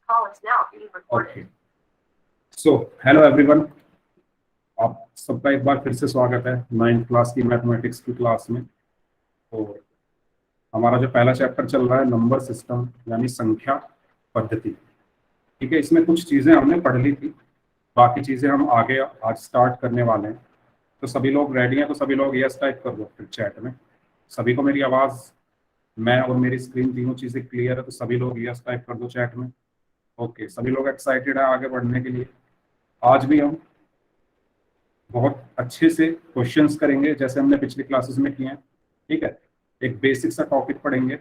Okay, so hello everyone, आप सबका एक बार फिर से स्वागत है 9th क्लास की मैथमेटिक्स की क्लास में। और हमारा जो पहला चैप्टर चल रहा है नंबर सिस्टम यानी संख्या पद्धति। ठीक है, इसमें कुछ चीज़ें हमने पढ़ ली थी, बाकी चीज़ें हम आगे आज स्टार्ट करने वाले हैं। तो सभी लोग रेडी हैं? तो सभी लोग यस टाइप कर दो फिर चैट में। सभी को मेरी आवाज़, मैं और मेरी स्क्रीन तीनों चीज़ें क्लियर है? तो सभी लोग यस टाइप कर दो चैट में। ओके, सभी लोग एक्साइटेड है आगे बढ़ने के लिए। आज भी हम बहुत अच्छे से क्वेश्चंस करेंगे जैसे हमने पिछली क्लासेस में किए हैं। ठीक है, एक बेसिक सा टॉपिक पढ़ेंगे।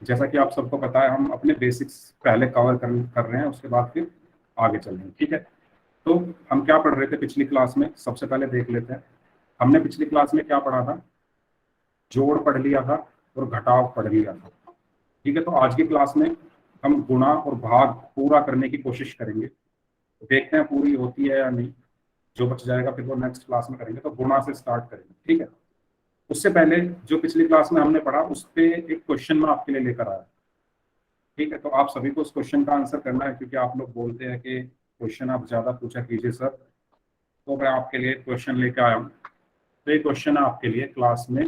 जैसा कि आप सबको पता है, हम अपने बेसिक्स पहले कवर कर रहे हैं, उसके बाद फिर आगे चलेंगे। ठीक है, तो हम क्या पढ़ रहे थे पिछली क्लास में, सबसे पहले देख लेते हैं। हमने पिछली क्लास में क्या पढ़ा था? जोड़ पढ़ लिया था और घटाव पढ़ लिया था। ठीक है, तो आज की क्लास में हम गुणा और भाग पूरा करने की कोशिश करेंगे। देखते हैं पूरी होती है या नहीं। जो बच जाएगा फिर वो नेक्स्ट क्लास में करेंगे। तो गुणा से स्टार्ट करेंगे। ठीक है, उससे पहले जो पिछली क्लास में हमने पढ़ा उस पे एक क्वेश्चन मैं आपके लिए लेकर आया। ठीक है, तो आप सभी को उस क्वेश्चन का आंसर करना है, क्योंकि आप लोग बोलते हैं कि क्वेश्चन आप ज्यादा पूछा कीजिए सर। तो मैं आपके लिए क्वेश्चन लेकर आया हूँ। तो ये क्वेश्चन है आपके लिए, क्लास में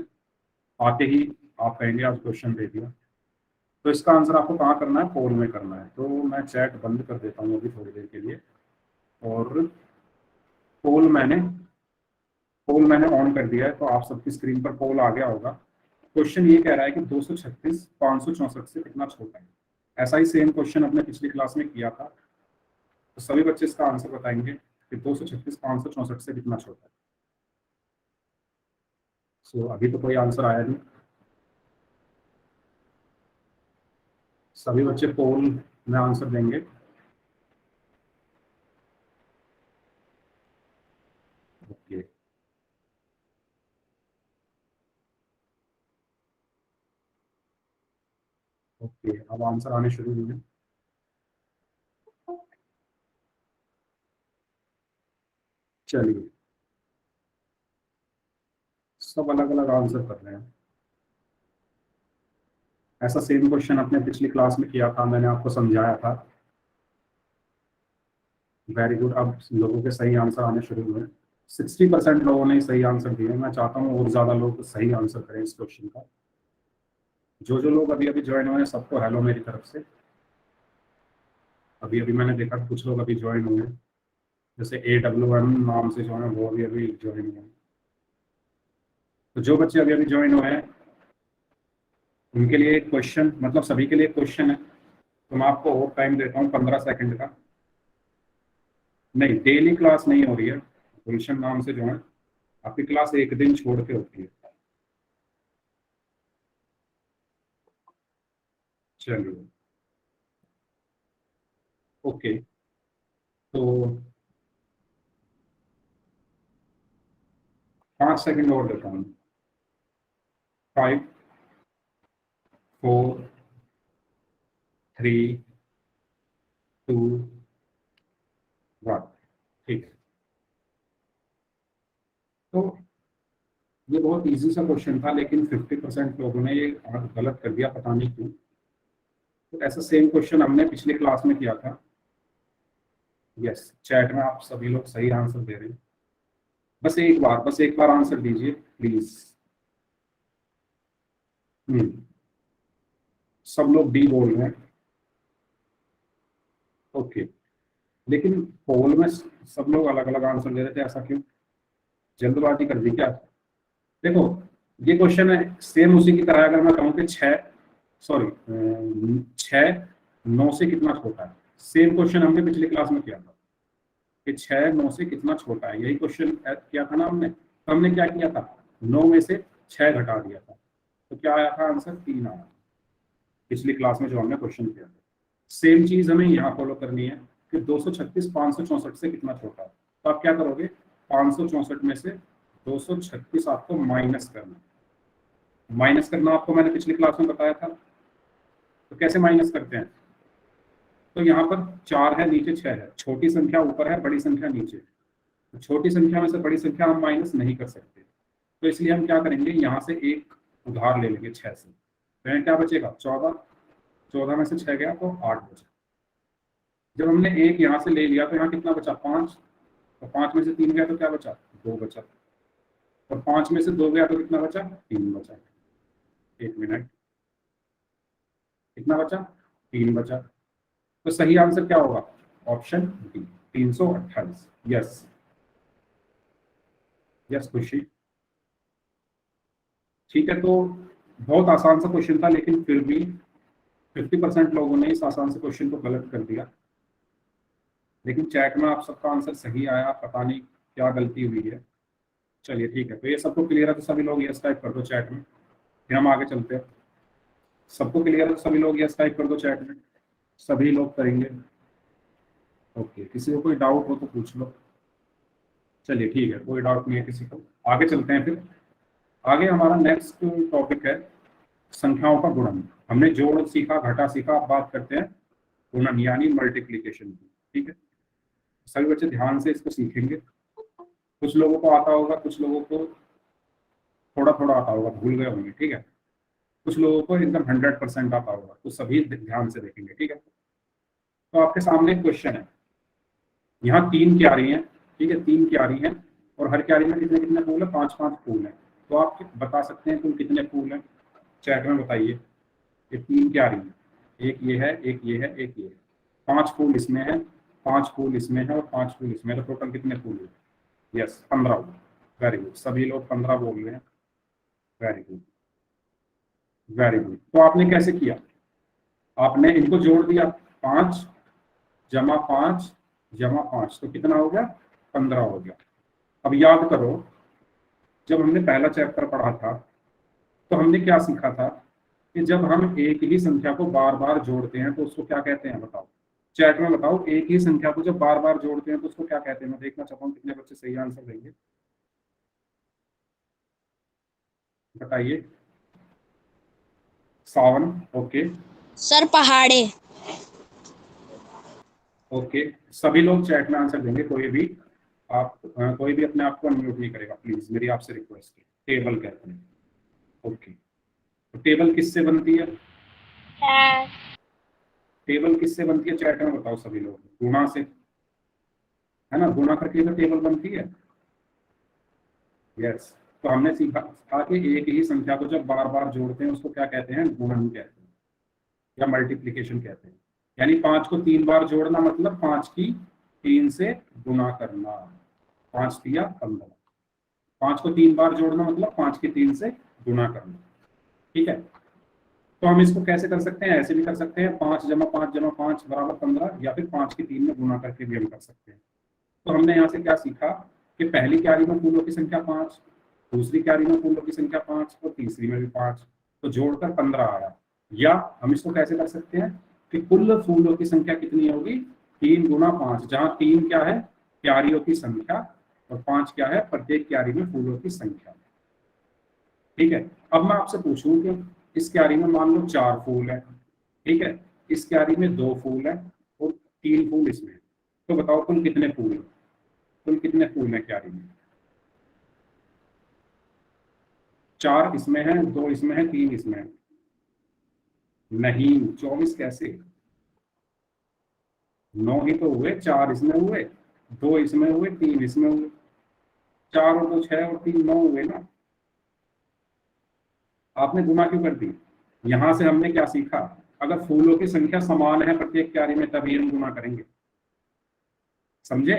आते ही आप कहेंगे आज क्वेश्चन दे दिया। तो इसका आंसर आपको कहाँ करना है? पोल में करना है। तो मैं चैट बंद कर देता हूँ अभी थोड़ी देर के लिए। और पोल मैंने ऑन कर दिया है, तो आप सबकी स्क्रीन पर पोल आ गया होगा। क्वेश्चन ये कह रहा है कि 236 564 से कितना छोटा है। ऐसा ही सेम क्वेश्चन अपने पिछली क्लास में किया था। तो सभी बच्चे इसका आंसर बताएंगे कि 236 564 से कितना छोटा है। सो अभी तो कोई आंसर आया नहीं। सभी बच्चे पोल में आंसर देंगे। ओके, ओके, अब आंसर आने शुरू हुए। चलिए, सब अलग अलग आंसर कर रहे हैं। ऐसा सेम क्वेश्चन अपने पिछली क्लास में किया था, मैंने आपको समझाया था। वेरी गुड, अब लोगों के सही आंसर आने शुरू हुए। 60% लोगों ने सही आंसर दिए। मैं चाहता हूँ और ज्यादा लोग सही आंसर करें इस क्वेश्चन का। जो जो लोग अभी अभी ज्वाइन हुए हैं सबको हेलो मेरी तरफ से। अभी अभी मैंने देखा कुछ लोग अभी ज्वाइन हुए हैं, जैसे AWM नाम से जो है वो अभी अभी ज्वाइन हुए हैं। तो जो बच्चे अभी अभी ज्वाइन हुए हैं उनके लिए एक क्वेश्चन, मतलब सभी के लिए क्वेश्चन है। तो मैं आपको और टाइम देता हूँ 15 सेकंड का। नहीं, डेली क्लास नहीं हो रही है। गुलशन नाम से जो है आपकी क्लास एक दिन छोड़ के होती है। चलिए, ओके, तो 5 सेकंड और देता हूँ। 5 4 3 2 1। ठीक है, तो ये बहुत इजी सा क्वेश्चन था, लेकिन 50% लोगों ने ये गलत कर दिया, पता नहीं क्यों। तो ऐसा सेम क्वेश्चन हमने पिछली क्लास में किया था। यस, चैट में आप सभी लोग सही आंसर दे रहे हैं। बस एक बार आंसर दीजिए प्लीज। सब लोग डी बोल रहे हैं। ओके, लेकिन पोल में सब लोग अलग अलग आंसर दे रहे थे, ऐसा क्यों? जल्दबाजी कर दी क्या? देखो, ये क्वेश्चन है सेम उसी की तरह। अगर मैं कहूँ कि 6 9 से कितना छोटा है, सेम क्वेश्चन हमने पिछली क्लास में किया था कि 6 9 से कितना छोटा है। यही क्वेश्चन किया था ना हमने। तो हमने क्या किया था? 9 में से 6 घटा दिया था। तो क्या आया था आंसर? 3 आया। पिछली क्लास में जो हमने क्वेश्चन किया था, सेम चीज हमें यहाँ फॉलो करनी है कि 236 564 से कितना छोटा है। तो आप क्या करोगे? 564 में से 236 आपको माइनस करना। माइनस करना आपको मैंने पिछली क्लास में बताया था। तो कैसे माइनस करते हैं? तो यहाँ पर 4 है, नीचे 6 है। छोटी संख्या ऊपर है, बड़ी संख्या नीचे। तो छोटी संख्या में से बड़ी संख्या हम माइनस नहीं कर सकते, तो इसलिए हम क्या करेंगे, यहाँ से एक उधार ले लेंगे 6 से। तो यहाँ क्या बचेगा? 14। 14 में से 6 गया तो 8 बचा। जब हमने एक यहाँ से ले लिया तो यहाँ कितना बचा, 5। तो 5 में से 3 गया तो क्या बचा, 2 बचा। और 5 में से 2 गया तो कितना बचा, 3 बचा। 1 मिनट, कितना बचा, 3 बचा। तो सही आंसर क्या होगा, ऑप्शन डी, 328। यस यस खुशी। ठीक है, तो बहुत आसान सा क्वेश्चन था, लेकिन फिर भी 50% लोगों ने इस आसान से क्वेश्चन को गलत कर दिया। लेकिन चैट में आप सबका आंसर सही आया, पता नहीं क्या गलती हुई है। चलिए ठीक है, तो ये सबको क्लियर है तो सभी लोग यस टाइप कर दो चैट में, फिर हम आगे चलते हैं। सबको क्लियर है तो सभी लोग यस टाइप कर दो चैट में, सभी लोग करेंगे। ओके, किसी को कोई डाउट हो तो पूछ लो। चलिए ठीक है, कोई डाउट नहीं है किसी को, आगे चलते हैं फिर। आगे हमारा नेक्स्ट टॉपिक है संख्याओं का गुणन। हमने जोड़ सीखा, घटा सीखा, अब बात करते हैं गुणन यानी मल्टीप्लीकेशन की। ठीक है, सभी बच्चे ध्यान से इसको सीखेंगे। कुछ लोगों को आता होगा, कुछ लोगों को थोड़ा थोड़ा आता होगा, भूल गए होंगे। ठीक है, कुछ लोगों को एकदम 100% आता होगा, तो सभी ध्यान से देखेंगे। ठीक है, तो आपके सामने एक क्वेश्चन है, यहाँ 3 क्यारी हैं। ठीक है, 3 क्यारी हैं और हर क्यारी में कितने कितने फूल है, 5-5 फूल हैं। तो आप बता सकते हैं कुल कितने फूल हैं, चैट में बताइए। ये 3 क्यारी हैं, एक ये है, एक ये है, एक ये है। 5 फूल इसमें है, 5 फूल इसमें है और 5 फूल इसमें है, तो टोटल कितने फूल हुए, यस 15 हुए। वेरी गुड, सभी लोग 15 बोल रहे हैं। Very good very good. तो आपने कैसे किया, आपने इनको जोड़ दिया, 5 जमा 5 जमा 5, तो कितना हो गया, 15 हो गया। अब याद करो, जब हमने पहला चैप्टर पढ़ा था तो हमने क्या सीखा था कि जब हम एक ही संख्या को बार बार जोड़ते हैं तो उसको क्या कहते हैं, बताओ चैट में बताओ। एक ही संख्या को जब बार बार जोड़ते हैं तो उसको क्या कहते हैं, मैं देखना चाहता हूँ कितने बच्चे सही आंसर देंगे, बताइए। सावन, ओके सर पहाड़े। ओके, सभी लोग चैट में आंसर देंगे, कोई भी आप कोई भी अपने आप को अनम्यूट नहीं करेगा प्लीज, मेरी आपसे रिक्वेस्ट है। टेबल कहते हैं, ओके। तो टेबल किससे बनती है, टेबल किससे बनती है, चैट में बताओ सभी लोग। गुणा से, है ना, गुणा करके तो टेबल बनती है। यस, तो हमने सीखा था कि एक ही संख्या को जब बार बार जोड़ते हैं उसको क्या कहते हैं, गुणन कहते हैं या मल्टीप्लीकेशन कहते हैं। यानी 5 को 3 बार जोड़ना मतलब 5 की 3 से गुणा करना, 5 दिया 15। 5 को 3 बार जोड़ना मतलब 5 की 3 से गुणा करना। ठीक है, तो हम इसको कैसे कर सकते हैं, ऐसे भी कर सकते हैं, 5 जमा 5 जमा 5 बराबर 15, या फिर 5 की 3 में गुणा करके भी हम कर सकते हैं। तो हमने यहाँ से क्या सीखा कि पहली क्यारी में फूलों की संख्या 5, दूसरी क्यारी में फूलों की संख्या 5 और तीसरी में भी 5, तो जोड़कर 15 आया। या हम इसको कैसे कर सकते हैं कि कुल फूलों की संख्या कितनी होगी, 3 गुना 5, जहां 3 क्या है क्यारियों की संख्या और 5 क्या है प्रत्येक क्यारी में फूलों की संख्या। ठीक है, अब मैं आपसे पूछूं कि इस क्यारी में मान लो 4 फूल है, ठीक है, इस क्यारी में 2 फूल है और 3 फूल इसमें है, तो बताओ कुल कितने फूल है, कुल कितने फूल है क्यारी में। 4 इसमें है, 2 इसमें है, 3 इसमें है। नहीं, 24 कैसे, 9 ही तो हुए, 4 इसमें हुए, 2 इसमें हुए, 3 इसमें हुए। 4 और 2 6 और 3 9 हुए ना, आपने गुना क्यों कर दी। यहां से हमने क्या सीखा, अगर फूलों की संख्या समान है प्रत्येक क्यारी में तभी हम गुना करेंगे। समझे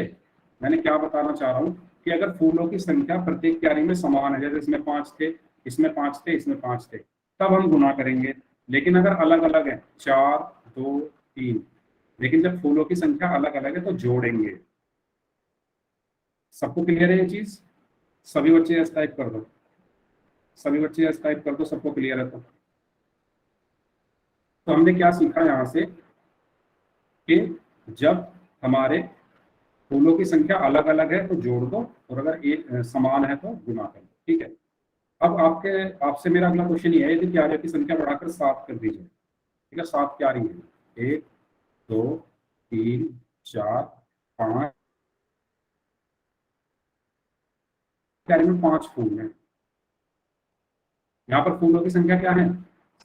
मैंने क्या बताना चाह रहा हूं, कि अगर फूलों की संख्या प्रत्येक क्यारी में समान है, जैसे इसमें 5 थे, इसमें 5 थे, इसमें 5 थे, तब हम गुना करेंगे। लेकिन अगर अलग अलग है, 4 2 3, लेकिन जब फूलों की संख्या अलग अलग है तो जोड़ेंगे। सबको क्लियर है ये चीज, सभी बच्चे यस टाइप कर दो, सभी बच्चे यस टाइप कर दो, सबको क्लियर है तो हमने क्या सीखा यहाँ से कि जब हमारे फूलों की संख्या अलग अलग है तो जोड़ दो, और अगर एक समान है तो गुना कर दो। ठीक है, अब आपसे मेरा अगला क्वेश्चन ये है, यदि क्यारियों की संख्या बढ़ाकर 7 कर दीजिए। ठीक है, 7 क्यारी है, 1 2 3 4 5, क्यारी में 5 फूल हैं, यहाँ पर फूलों की संख्या क्या है,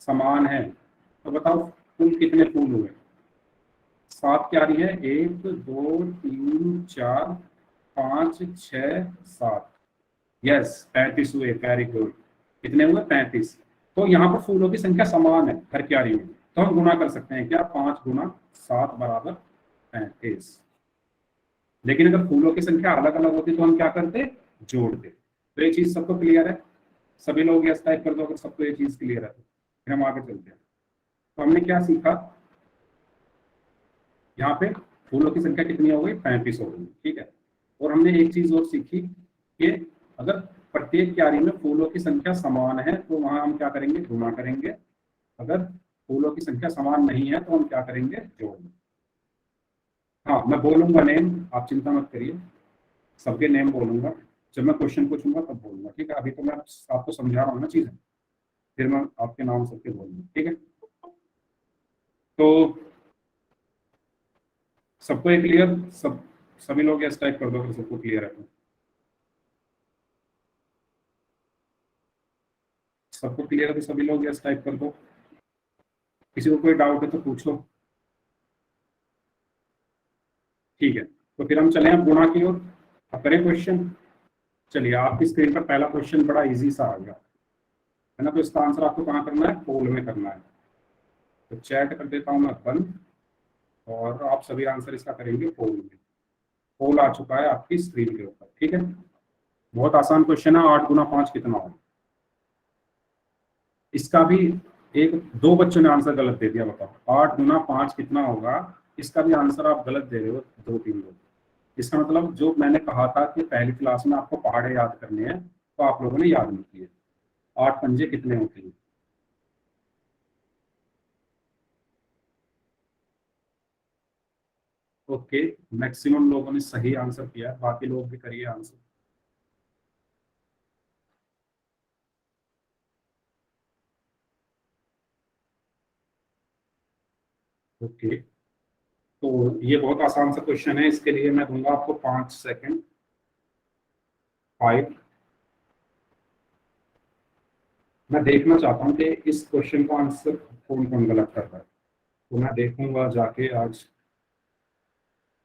समान है, तो बताओ कुल कितने फूल हुए। 7 क्या रही है, 1 2 3 4 5 6 7, यस 35 हुए, वेरी गुड। कितने हुए, 35। तो यहाँ पर फूलों की संख्या समान है हर क्यारी में, तो हम गुना कर सकते हैं क्या, 5 गुना 7 बराबर 35। लेकिन अगर फूलों की संख्या अलग अलग होती तो हम क्या करते, जोड़ते। तो ये चीज सबको क्लियर है, सभी लोग यस टाइप कर दो अगर सबको ये चीज क्लियर है तो फिर हम आगे चलते हैं। तो हमने क्या सीखा, यहाँ पे फूलों की संख्या कितनी हो गई, 35 हो गई, ठीक है। और हमने एक चीज और सीखी कि अगर प्रत्येक क्यारी में फूलों की संख्या समान है तो वहां हम क्या करेंगे, गुणा करेंगे। अगर फूलों की संख्या समान नहीं है तो हम क्या करेंगे, जोड़। हाँ मैं बोलूंगा नेम, आप चिंता मत करिए, सबके नेम बोलूंगा। जब मैं क्वेश्चन पूछूंगा तब बोलूंगा, ठीक है। अभी तो मैं आपको समझा रहा हूँ ना चीजें, फिर मैं आपके नाम सबके बोलूंगा, ठीक है। तो सबको ये क्लियर, सभी लोग यस टाइप कर दो अगर सबको क्लियर है तो। सबको क्लियर है तो सभी लोग यस टाइप कर दो। किसी को कोई डाउट है तो पूछो, ठीक है। तो फिर हम चले अब गुणा की ओर, अब करें क्वेश्चन। चलिए आपकी स्क्रीन पर पहला क्वेश्चन बड़ा इजी सा आ गया है ना, तो इसका आंसर आपको कहाँ करना है, पोल में करना है। तो चैट कर देता हूँ मैं बंद, और आप सभी आंसर इसका करेंगे पोल में। पोल आ चुका है आपकी स्क्रीन के ऊपर, ठीक है। बहुत आसान क्वेश्चन है, 8 गुना 5 कितना होगा। इसका भी एक दो बच्चों ने आंसर गलत दे दिया, बताओ 8 गुना 5 कितना होगा। इसका भी आंसर आप गलत दे रहे हो, 2 3 लोग। इसका मतलब जो मैंने कहा था कि पहली क्लास में आपको पहाड़े याद करने हैं, तो आप लोगों ने याद नहीं किए। 8 पंजे कितने होते हैं। ओके, मैक्सिमम लोगों ने सही आंसर किया, बाकी लोग भी करिए आंसर। ओके, तो ये बहुत आसान सा क्वेश्चन है, इसके लिए मैं दूंगा आपको 5 सेकंड। 5। मैं देखना चाहता हूँ कि इस क्वेश्चन का आंसर कौन कौन गलत कर रहा है, तो मैं देखूंगा जाके आज,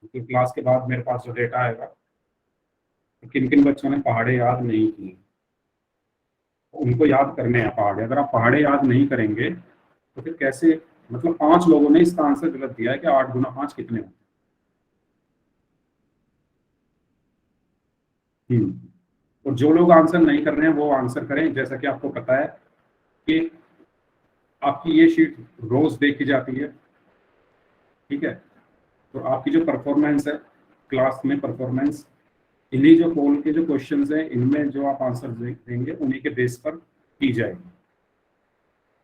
क्योंकि क्लास के बाद मेरे पास जो डेटा आएगा तो किन किन बच्चों ने पहाड़े याद नहीं किए, तो उनको याद करने हैं पहाड़े। अगर आप पहाड़े याद नहीं करेंगे तो फिर कैसे, मतलब 5 लोगों ने इसका आंसर गलत दिया है कि 8 गुना 5 कितने होते हैं। और जो लोग आंसर नहीं कर रहे हैं वो आंसर करें। जैसा कि आपको पता है कि आपकी ये शीट रोज देखी जाती है, ठीक है। तो आपकी जो परफॉर्मेंस है क्लास में, परफॉर्मेंस इन्हीं जो पोल के जो क्वेश्चंस हैं इनमें जो आप आंसर देंगे उन्हीं के बेस पर की जाएगी,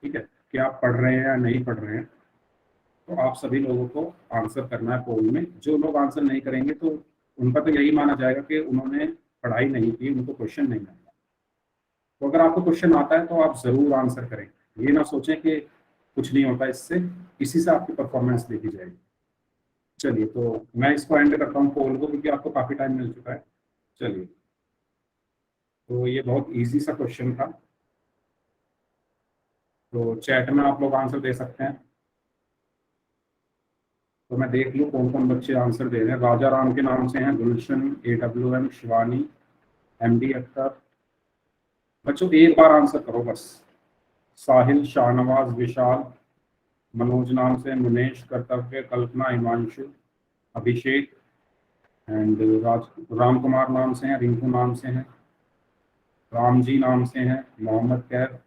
ठीक है। कि आप पढ़ रहे हैं या नहीं पढ़ रहे हैं, तो आप सभी लोगों को आंसर करना है पोल में। जो लोग आंसर नहीं करेंगे तो उनका तो यही माना जाएगा कि उन्होंने पढ़ाई नहीं की, उनको क्वेश्चन नहीं आता। तो अगर आपको क्वेश्चन आता है तो आप जरूर आंसर करें, ये ना सोचें कि कुछ नहीं होता इससे, इसी से आपकी परफॉर्मेंस देखी जाएगी। चलिए, तो मैं इसको एंड करता हूँ पोल को, क्योंकि आपको काफी टाइम मिल चुका है। चलिए, तो ये बहुत इजी सा क्वेश्चन था, तो चैट में आप लोग आंसर दे सकते हैं। तो मैं देख लूँ कौन कौन बच्चे आंसर दे रहे हैं। राजा राम के नाम से हैं, गुलशन, AWM, शिवानी, MD अख्तर। बच्चों एक बार आंसर करो बस। साहिल, शाहनवाज, विशाल, मनोज नाम से, मुनेश, कर्तव्य, कल्पना, हिमांशु, अभिषेक एंड राम कुमार नाम से हैं, रिंकू नाम से हैं, राम जी नाम से हैं, मोहम्मद कैफ।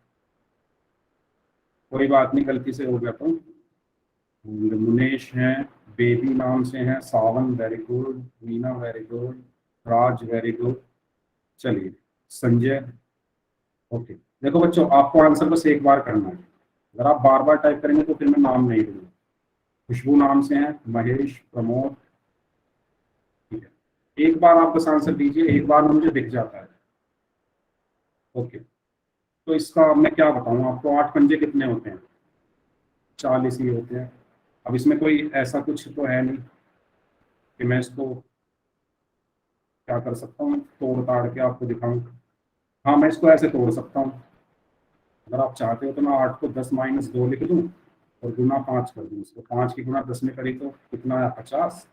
कोई बात नहीं, गलती से हो गया तो। मुनेश हैं, बेबी नाम से हैं, Sawan very good, Meena very good, Raj very good. चलिए, संजय। ओके, देखो बच्चों आपको आंसर बस एक बार करना है, अगर आप बार बार टाइप करेंगे तो फिर मैं नाम नहीं दूंगा। खुशबू नाम से हैं, महेश, प्रमोद, ठीक है। एक बार आप बस आंसर दीजिए, एक बार में मुझे दिख जाता है। ओके, तो इसका मैं क्या बताऊं आपको, 8 पंजे कितने होते हैं, 40 ही होते हैं। अब इसमें कोई ऐसा कुछ तो है नहीं कि मैं इसको क्या कर सकता हूँ, तोड़ ताड़ के आपको दिखाऊं। हाँ मैं इसको ऐसे तोड़ सकता हूँ, अगर आप चाहते हो तो मैं 8 को 10 - 2 लिख दूं, और गुना 5 कर दूँ इसको। 5 की गुना 10 में करी तो कितना आया 50,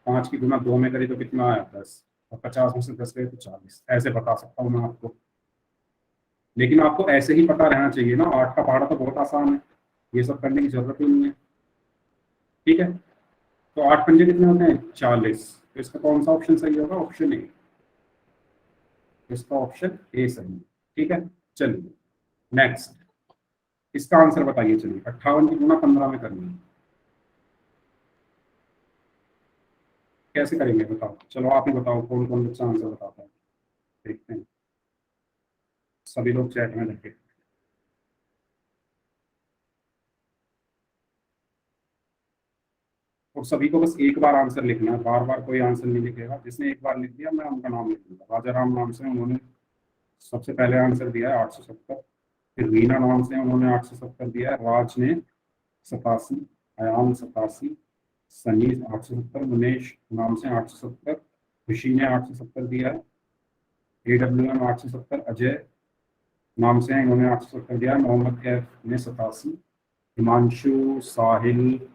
5 की गुना 2 में करी तो कितना आया 10, और 50 में से 10 गए तो 40। ऐसे बता सकता हूँ मैं आपको, लेकिन आपको ऐसे ही पता रहना चाहिए ना। 8 का पहाड़ा तो बहुत आसान है, ये सब करने की जरूरत ही नहीं है। ठीक है, तो 8 पंजे कितने होते हैं 40। तो इसका कौन सा ऑप्शन सही होगा, ऑप्शन ए। इसका ऑप्शन ए सही है। ठीक है, चलिए नेक्स्ट, इसका आंसर बताइए। चलिए 58 की गुना 15 में करनी है, कैसे करेंगे बताओ। चलो आप ही बताओ, कौन कौन बच्चा आंसर बताता है, देखते हैं। सभी लोग चैट में लिखे, और सभी को बस एक बार आंसर लिखना है, बार बार कोई आंसर नहीं लिखेगा। जिसने एक बार लिख दिया मैं उनका नाम लिख दूंगा। राजा राम नाम से उन्होंने सबसे पहले आंसर दिया है 870। फिर रीना नाम से उन्होंने 870 दिया है, राज ने 87, अयान 87, सनी 870, मुनेश नाम से 870, खुशी ने 870 दिया है, AWM 870, अजय नाम से इन्होंने 870 दिया है, मोहम्मद कैफ ने 87, हिमांशु, साहिल,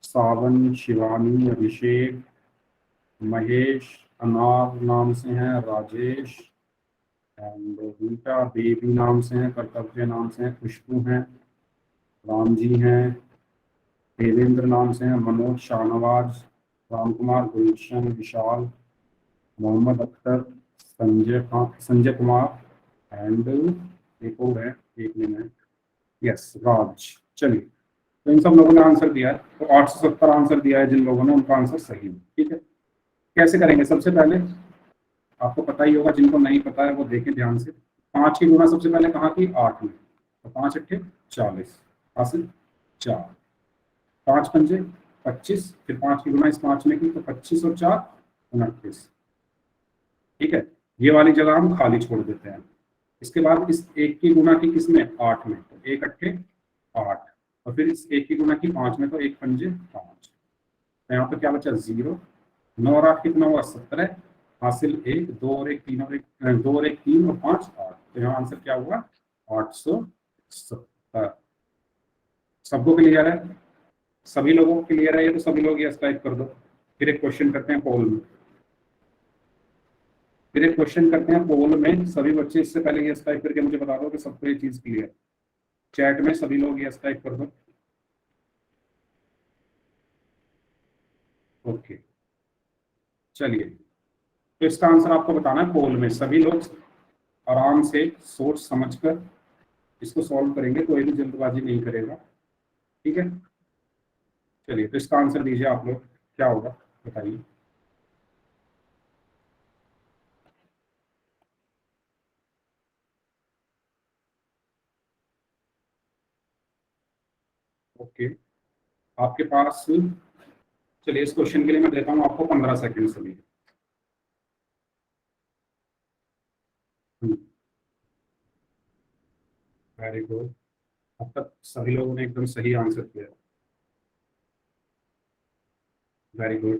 सावन, शिवानी, अभिषेक, महेश, अनार नाम से हैं राजेश, एंड रीटा, बेबी नाम से हैं, कर्तव्य नाम से हैं, खुशबू हैं, राम जी हैं, देवेंद्र नाम से हैं, मनोज, शाहनवाज, राम कुमार, गुलशन, विशाल, मोहम्मद अख्तर, संजय कुमार, एंड एक और है, एक मिनट, यस राज। चलिए, तो इन सब लोगों ने आंसर दिया है, तो 870 आंसर दिया है जिन लोगों ने, उनका आंसर सही है। ठीक है, कैसे करेंगे, सबसे पहले आपको पता ही होगा, जिनको नहीं पता है वो देखें ध्यान से। 5 की गुना सबसे पहले कहाँ की, 8 में, तो 5 अट्ठे 40, हासिल 4, 5 पंजे 25, फिर 5 की गुना इस 5 में की तो 25 और 4 29। ठीक है, ये वाली जगह हम खाली छोड़ देते हैं। इसके बाद इस 1 की गुना की किसमें, 8 में, तो 1 अट्ठे 8, और फिर इस 1 की गुना की 5 में, तो 1 पंजे 5। तो यहाँ पर क्या बचा 0, 9 और 8 कितना हुआ 17, हासिल 1, 2 और 1 3 और 1 2 और 1 3 और 5 8। तो यहाँ आंसर क्या हुआ 870। सबको क्लियर है, सभी लोगों को क्लियर है ये, तो सभी लोग यस टाइप कर दो। फिर एक क्वेश्चन करते हैं पोल में, सभी बच्चे इससे पहले यस टाइप करके मुझे बता दो कि सबको ये चीज क्लियर। चैट में सभी लोग यस टाइप कर दो। ओके, चलिए, तो इसका आंसर आपको बताना है पोल में। सभी लोग आराम से सोच समझकर इसको सॉल्व करेंगे, कोई भी जल्दबाजी नहीं करेगा। ठीक है, चलिए, तो इसका आंसर दीजिए आप लोग, क्या होगा बताइए। ओके, आपके पास, चलिए इस क्वेश्चन के लिए मैं देता हूँ आपको 15 सेकंड सभी। वेरी गुड, अब तक सभी लोगों ने एकदम सही आंसर किया। वेरी गुड,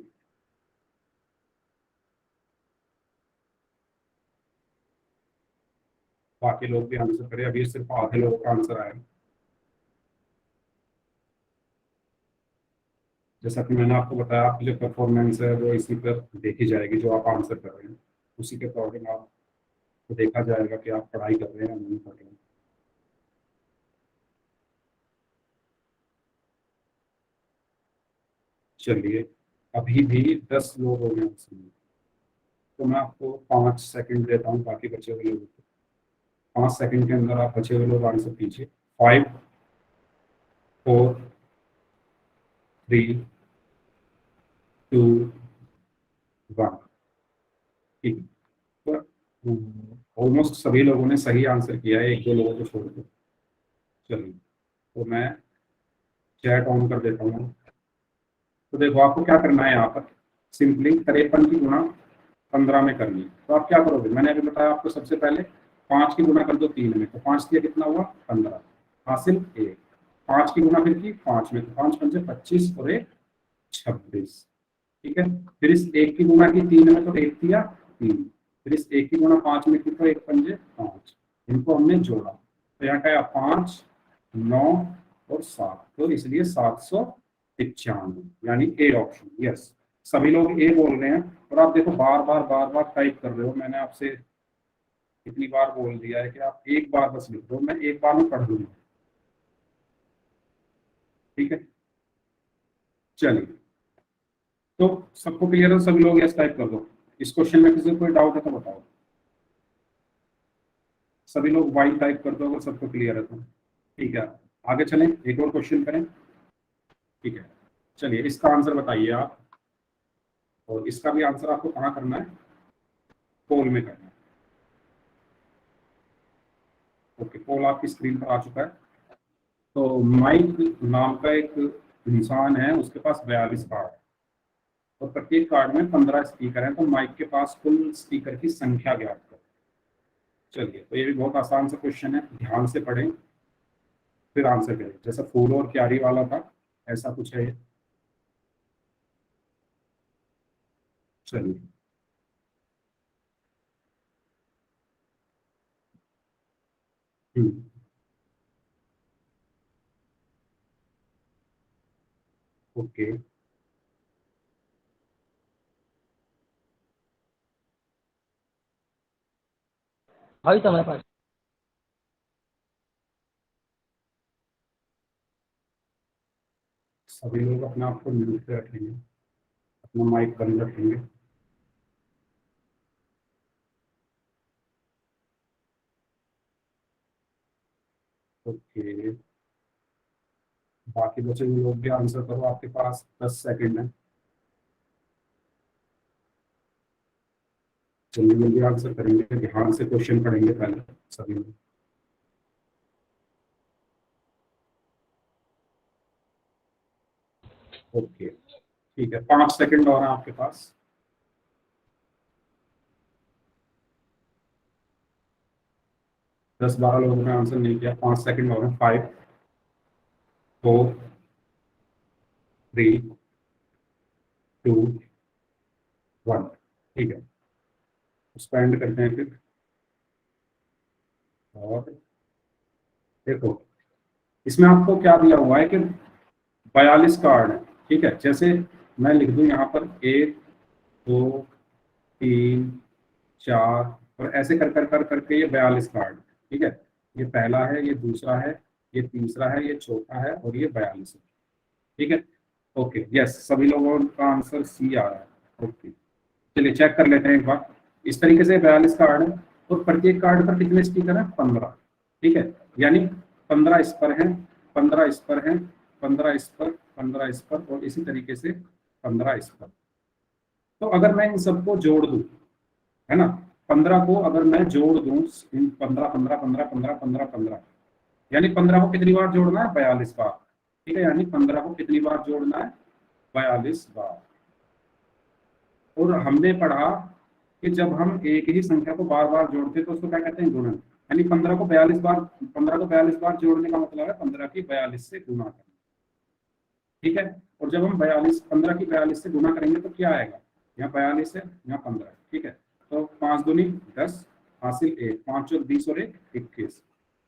बाकी लोग भी आंसर करें, अभी सिर्फ आधे लोगों का आंसर आया। जैसा कि मैंने आपको बताया, आपकी जो परफॉर्मेंस है वो इसी पर देखी जाएगी, जो आप आंसर कर रहे हैं उसी के अकॉर्डिंग आपको देखा जाएगा कि आप पढ़ाई कर रहे हैं या नहीं कर रहे हैं। चलिए, अभी भी 10 लोग हो गए आंसर में, तो मैं आपको 5 सेकंड देता हूँ बाकी बचे हुए लोगों को। 5 सेकंड के अंदर आप बचे हुए लोग आंसर कीजिए। 5 4 3 2 1। ठीक है, तो ऑलमोस्ट सभी लोगों ने सही आंसर किया है, एक दो लोगों को छोड़ के। चलिए, तो मैं चैट ऑन कर देता हूँ। तो देखो, आपको क्या करना है यहाँ पर, सिंपली 53 की गुणा 15 में करनी है। तो आप क्या करोगे, मैंने अभी बताया आपको, सबसे पहले 5 की गुणा कर दो 3 में, तो 5 दिया कितना हुआ 15, हासिल 1। 5 की गुणा फिर की 5 में, तो 5 पंजे 25 और 1 26। ठीक है, फिर इस 1 की गुणा की 3 में, तो 1 दिया 3, फिर इस 1 की गुणा 5 में की, तो 1 पंजे 5, इनको हमने जोड़ा, तो यहाँ क्या 5 9 और 7, तो इसलिए 795, यानी ए ऑप्शन। यस, सभी लोग ए बोल रहे हैं। और आप देखो बार बार टाइप कर रहे हो, मैंने आपसे इतनी बार बोल दिया है कि आप एक बार बस लिख दो, मैं एक बार में पढ़ दूंगा। ठीक है, चलिए। तो सबको क्लियर है, सभी लोग यस टाइप कर दो। इस क्वेश्चन में किसी को कोई डाउट है तो बताओ। सभी लोग वाई टाइप कर दो अगर सबको क्लियर है तो। ठीक है, आगे चलें, एक और क्वेश्चन करें। ठीक है, चलिए इसका आंसर बताइए आप। और इसका भी आंसर आपको कहाँ करना है, पोल में करना है। ओके, पोल आपकी स्क्रीन पर आ चुका है। तो माइक नाम का एक इंसान है, उसके पास 42 कार्ड है और प्रत्येक कार्ड में 15 स्पीकर हैं। तो माइक के पास कुल स्पीकर की संख्या ज्ञात करो। चलिए, तो ये भी बहुत आसान सा क्वेश्चन है, ध्यान से पढ़ें फिर आंसर करें। जैसा फूल और क्यारी वाला था, ऐसा कुछ है ये। चलिए, हम्म, ओके। भाई तो हमारे पास सभी लोग अपने आप को म्यूट पे रखेंगे, अपना माइक बंद रखेंगे। ओके, बाकी बचे हुए लोग भी आंसर करो, आपके पास 10 सेकंड है। जल्दी जल्दी आंसर करेंगे, ध्यान से क्वेश्चन पढ़ेंगे पहले सभी लोग। ओके, ठीक है, 5 सेकंड और हैं आपके पास। 10-12 लोगों ने आंसर नहीं किया, 5 सेकंड और हैं। 5, 4, 3, 2, 1। ठीक है, उसको एंड करते हैं फिर। और देखो, इसमें आपको क्या दिया हुआ है कि 42 कार्ड है। ठीक है, जैसे मैं लिख दूं यहाँ पर 1, 2, 3, 4, और ऐसे कर कर कर करके ये 42 कार्ड। ठीक है, ये पहला है, ये दूसरा है, ये तीसरा है, ये चौथा है, और ये 42 है। ठीक है, ओके, यस, सभी लोगों का आंसर सी आ रहा है। ओके, चलिए चेक कर लेते हैं एक बार। इस तरीके से 42 कार्ड है और प्रत्येक कार्ड पर कितने स्टिकर हैं, 15। ठीक है, यानी 15 इस पर हैं, 15 इस पर हैं, 15 इस पर, 15 इस पर, और इसी तरीके से 15 इस पर। तो अगर मैं इन सबको जोड़ दूं, है ना, 15 को अगर मैं जोड़ दूं, इन 15 15 15 15 15 15, यानी 15 को कितनी बार जोड़ना है, 42 बार। ठीक है, यानी 15 को कितनी बार जोड़ना है, 42 बार। और हमने पढ़ा कि जब हम एक ही संख्या को बार बार जोड़ते हैं तो उसको क्या कहते हैं, गुणन। यानी 15 को 42 बार, 15 को 42 बार जोड़ने का मतलब है 15 की 42 से गुना करना। ठीक है, और जब हम 15 की 42 से गुना करेंगे तो क्या आएगा, यहाँ 42 है, यहाँ 15। ठीक है, तो 5 दूनी 10, हासिल 1, 5 और 20 और 1 21,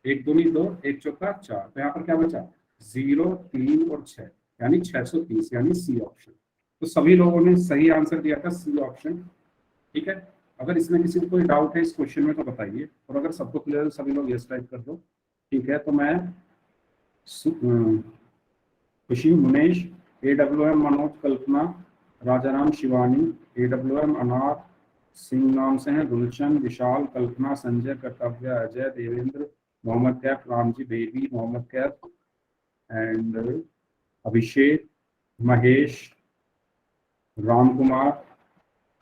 1 दूनी 2, 1 चौका 4, तो यहाँ पर क्या बचा, 0, 3 और 6, यानी 630, यानी सी ऑप्शन। तो सभी लोगों ने सही आंसर दिया था, सी ऑप्शन। ठीक है, अगर इसमें किसी को कोई डाउट है इस क्वेश्चन में तो बताइए, और अगर सबको क्लियर है सभी लोग यस टाइप कर दो। ठीक है, तो मैं खुशी, मुनेश, AWM मनोज, कल्पना, राजाराम, शिवानी, AWM अनार सिंह नाम से हैं, गुलशन, विशाल, कल्पना, संजय, कर्तव्य, अजय, देवेंद्र, मोहम्मद कैफ, रामजी, बेबी, मोहम्मद कैफ एंड अभिषेक, महेश, राम कुमार,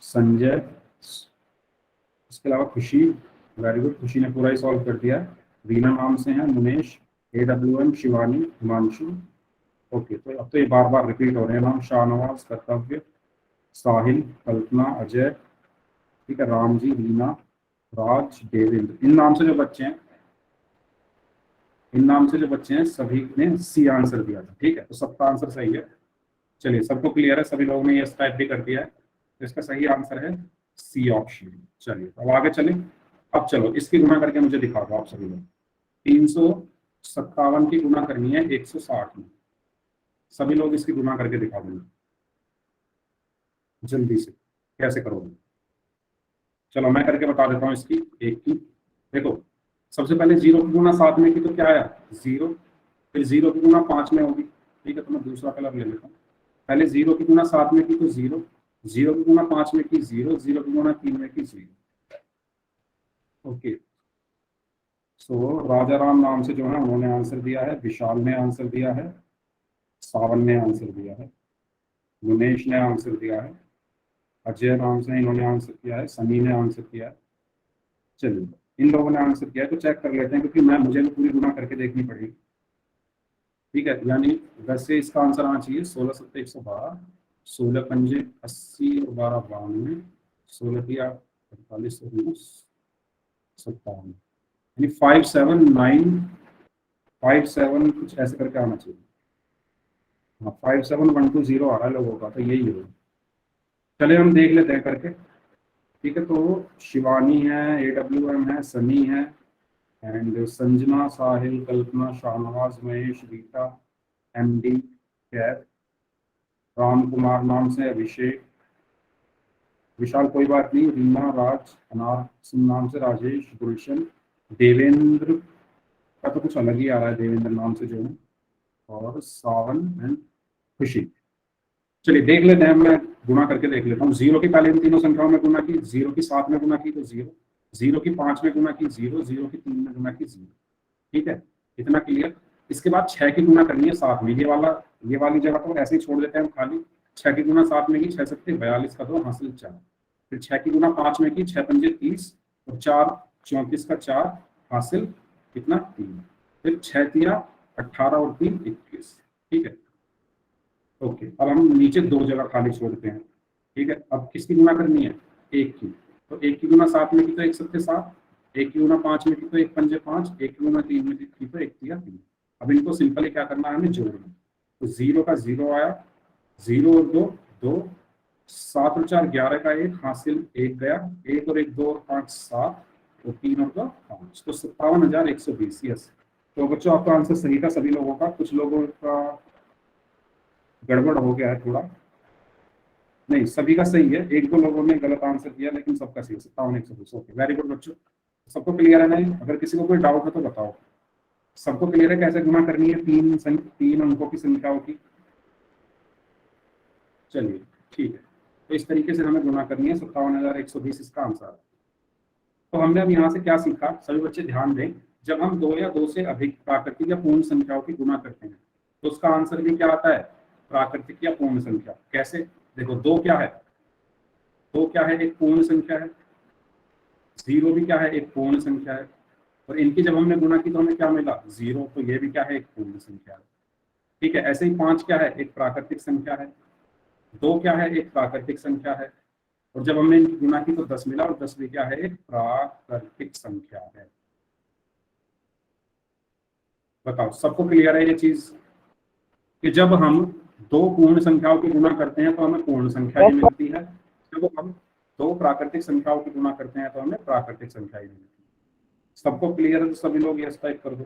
संजय, इसके अलावा खुशी। वेरी गुड, खुशी ने पूरा ही सॉल्व कर दिया है। रीना नाम से हैं, मुनेश, AWM, शिवानी, हिमांशु। ओके, तो अब तो ये बार बार रिपीट हो रहे हैं नाम, शाहनवाज, कर्तव्य, साहिल, कल्पना, अजय। ठीक है, राम जी, रीना, राज, देवेंद्र, इन नाम से जो बच्चे हैं सभी ने सी आंसर दिया था। ठीक है, तो सबका आंसर सही है। चलिए, सबको क्लियर है, सभी लोगों ने यस टाइप भी कर दिया है, तो इसका सही आंसर है सी ऑप्शन। चलिए, अब आगे चलें। अब चलो इसकी गुणा करके मुझे दिखा दो आप सभी लोग। 300 57 की गुना करनी है 160 में। सभी लोग इसकी गुना करके दिखा देंगे जल्दी से, कैसे करोगे? चलो मैं करके बता देता हूँ इसकी एक की। देखो, सबसे पहले 0 की गुना 7 में की तो क्या आया 0, फिर 0 की गुना 5 में होगी। ठीक है, तो मैं दूसरा कलर ले लेता हूँ। पहले 0 की गुना 7 में की तो 0, 0 की गुना 5 में की 0, 0 की गुना 3 में की 0। ओके, सो राजा राम नाम से जो है उन्होंने आंसर दिया है, विशाल ने आंसर दिया है, सावन ने आंसर दिया है, मुनेश ने आंसर दिया है, अजय नाम से इन्होंने आंसर किया है, सनी ने आंसर किया है। चलिए, इन लोगों ने आंसर किया है तो चेक कर लेते हैं, क्योंकि मैं मुझे भी पूरी गुना करके देखनी पड़ेगी। ठीक है, यानी वैसे इसका आंसर आना चाहिए 16 सत्ते 112, 16 पंजे 80 और 12 92, 16 दिया 45 और 57, यानी 57957 कुछ ऐसे करके आना चाहिए। हाँ, 57120 आ रहा है लोगों का, तो यही होगा। चले हम देख लेते हैं करके। ठीक है, तो शिवानी है, AWM है, सनी है, and Sanjana, Sahil, Kalpana, Shahnawaz, Mahesh, Rita, MD, Kaif, Ram Kumar नाम से अभिषेक, विशाल कोई बात नहीं, रीमा, राज, अनार सिंह नाम से राजेश, गुलशन, देवेंद्र का तो कुछ अलग ही आ रहा है, देवेंद्र नाम से जो है, और सावन एंड खुशी। चलिए देख लेते हैं, मैं गुणा करके देख लेता हूँ। 0 की पहले इन तीनों संख्याओं में गुना की, 0 की 7 में गुना की तो 0, 0 की 5 में गुना की 0, 0 की 3 में गुना की 0। ठीक है, इतना क्लियर। इसके बाद 6 की गुना करनी है 7 में, ये वाली जगह तो ऐसे ही छोड़ देते हैं हम खाली। 6 की गुना 7 में की 6 सत्ते 42 का 2 हासिल 4, फिर 6 की गुना 5 में की 6 पंजे 30 और 4 34 का 4 हासिल कितना 3, फिर 6 तिया 18 और 3 21। ठीक है, ओके, अब हम नीचे 2 जगह खाली छोड़ते हैं। ठीक है, अब किसकी गुना करनी है 1 की, तो 1 की गुना 7 में की तो 1 सत्ते 7, 1 की गुना 5 में की तो 1 पंजे 5, 1 की गुना 3 में की तो 1 तिया 3। अब इनको सिंपली क्या करना है, हमें जोड़ना। तो 0 का 0 आया, 0 और 2 2, 7 और 4 11 का 1 हासिल 1 गया, 1 और 1 2 और 5 7 और 3 और 2 5, तो 57,120। यस, तो बच्चों आपका आंसर सही था सभी लोगों का। कुछ लोगों का गड़बड़ हो गया है थोड़ा, नहीं सभी का सही है, 1-2 लोगों ने गलत आंसर दिया, लेकिन सबका सही है 57,120। ओके, वेरी गुड बच्चों, सबको क्लियर है? नहीं, अगर किसी को कोई डाउट है तो बताओ। सबको क्लियर है कैसे गुना करनी है तीन अंकों की संख्याओं की? चलिए ठीक है, तो इस तरीके से हमें गुना करनी है, 57,120 इसका आंसर है। तो हमने अब यहाँ से क्या सीखा, सभी बच्चे ध्यान दें। जब हम 2 या 2 से अधिक प्राकृतिक या पूर्ण संख्याओं की गुना करते हैं तो उसका आंसर भी क्या आता है, प्राकृतिक या पूर्ण संख्या। कैसे? देखो, 2 क्या है, 2 क्या है, एक पूर्ण संख्या है। 0 भी क्या है, एक पूर्ण संख्या है। और इनकी जब हमने गुना की तो हमें क्या मिला 0, तो ये भी क्या है, एक पूर्ण संख्या है। ठीक है, ऐसे ही 5 क्या है, एक प्राकृतिक संख्या है। 2 क्या है, एक प्राकृतिक संख्या है। और जब हमने इनकी गुना की तो 10 मिला, और 10 भी क्या है, एक प्राकृतिक संख्या है। बताओ, सबको क्लियर है ये चीज कि जब हम 2 पूर्ण संख्याओं की गुना करते हैं तो हमें पूर्ण संख्या ही मिलती है, जब हम 2 प्राकृतिक संख्याओं की गुना करते हैं तो हमें प्राकृतिक संख्या ही मिलती है। सबको क्लियर है तो सभी लोग यस टाइप कर दो।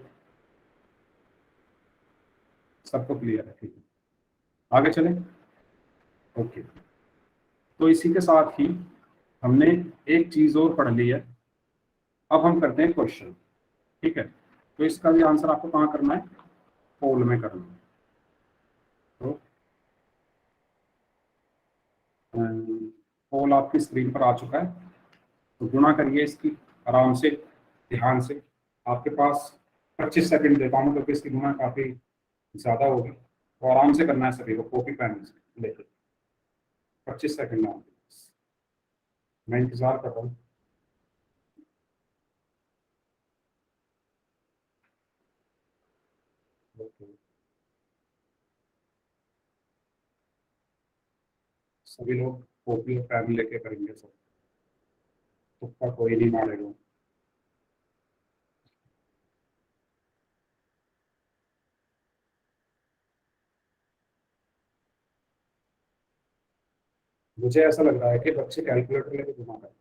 सबको क्लियर है? ठीक है, आगे चलें। ओके, तो इसी के साथ ही हमने एक चीज और पढ़ ली है। अब हम करते हैं क्वेश्चन। ठीक है, तो इसका भी आंसर आपको कहाँ करना है, पोल में करना है। तो पोल आपकी स्क्रीन पर आ चुका है, तो गुणा करिए इसकी आराम से, ध्यान से। आपके पास 25 सेकंड देता हूँ क्योंकि इसकी गुणा काफी ज्यादा होगी, तो आराम से करना है सभी को, कॉपी पेन लेकर। 25 सेकंड में आपके पास, मैं इंतजार कर रहा हूँ। ओके, सभी लोग कॉपी और पेन लेके करेंगे सब, तुक्का कोई नहीं मारेगा। मुझे ऐसा लग रहा है कि बच्चे कैलकुलेटर लेके गुना कर,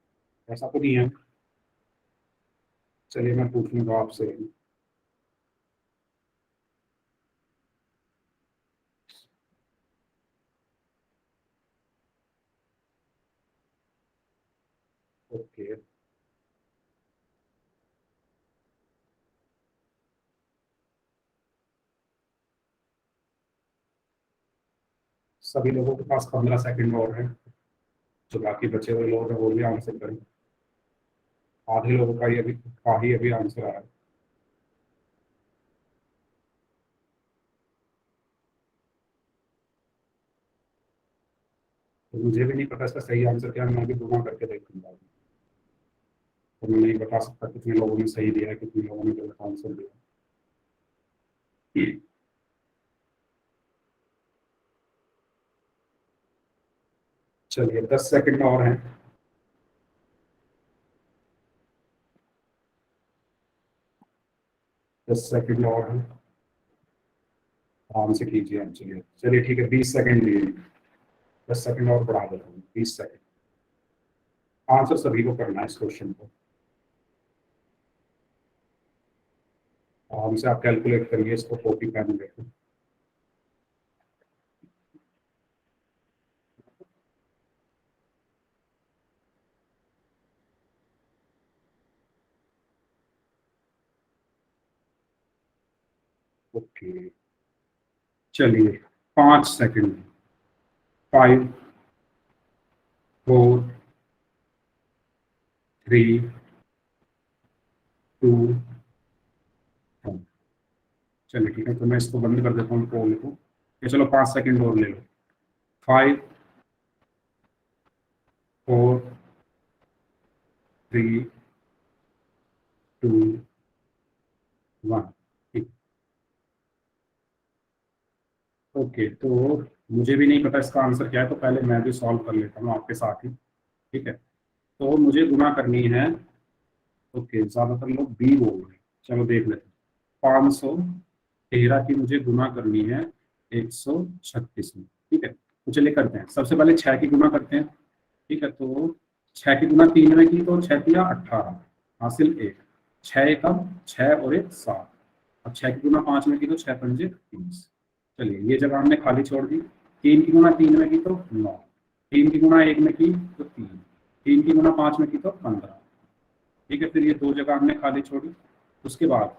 ऐसा तो नहीं है? चलिए मैं पूछ लूंगा आपसे। ओके, सभी लोगों के पास 15 सेकंड और है। जो बाकी बचे हुए लोग हैं वो भी आंसर करें। आधे लोगों का ही अभी आंसर आया है। तो मुझे भी नहीं पता इसका सही आंसर क्या है, मैं भी गुना करके देखूंगा। तो मैं नहीं बता सकता कितने लोगों ने सही दिया है, कितने लोगों ने गलत आंसर दिया। चलिए 10 सेकंड और हैं। 10 सेकंड और हैं, आराम से कीजिए आप। चलिए चलिए ठीक है, 20 सेकंड लिए। 10 सेकंड और बढ़ा देता हूँ, 20 सेकंड। आंसर सभी को करना है इस क्वेश्चन को। आराम से आप कैलकुलेट करिए इसको, कॉपी पेन लेकर। ओके, चलिए 5 सेकंड। 5, 4, 3, 2, 1। चलिए ठीक है, तो मैं इसको बंद कर देता हूँ पोल को। ये चलो 5 सेकंड और ले लो। 5, 4, 3, 2, 1। ठीक। ओके, तो मुझे भी नहीं पता इसका आंसर क्या है, तो पहले मैं भी सॉल्व कर लेता हूँ आपके साथ ही। ठीक है, तो मुझे गुना करनी है। ओके, ज्यादातर लोग बी बोल रहे हैं, चलो देख लेते हैं। 513 की मुझे गुना करनी है 136 में। ठीक है, तो चलिए करते हैं। सबसे पहले 6 की गुना करते हैं। ठीक है, तो 6 की गुना 3 में की तो 6 तिया 18, हासिल 1। 6 एकम 6 और 1 7। अब 6 की गुना 5 में की तो 6 पंजे 30। चलिए ये जगह हमने खाली छोड़ दी। 3 की गुना 3 में की तो 9। 3 की गुना 1 में की तो 3। 3 की गुना 5 में की तो 15। ठीक है, फिर ये 2 जगह हमने खाली छोड़ी। उसके बाद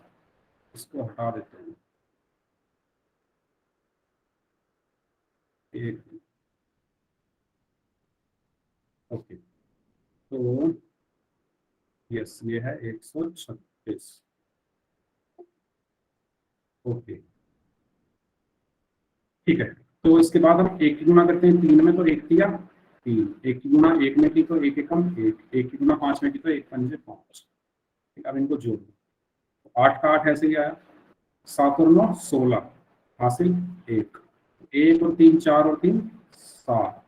इसको हटा देते हैं। एक, ओके, तो यस ये है 136। ओके, ठीक है, तो इसके बाद हम 1 की गुना करते हैं 3 में, तो 1 तिया 3। 1 की गुना 1 में की तो 1 एकम 1। 1 की गुना 5 में की तो 1 पंजे 5। ठीक, अब इनको जोड़ दो। 8 का 8 ऐसे ही आया। 7 और 9 16, हासिल 1। 1 और 3 4 और 3 7।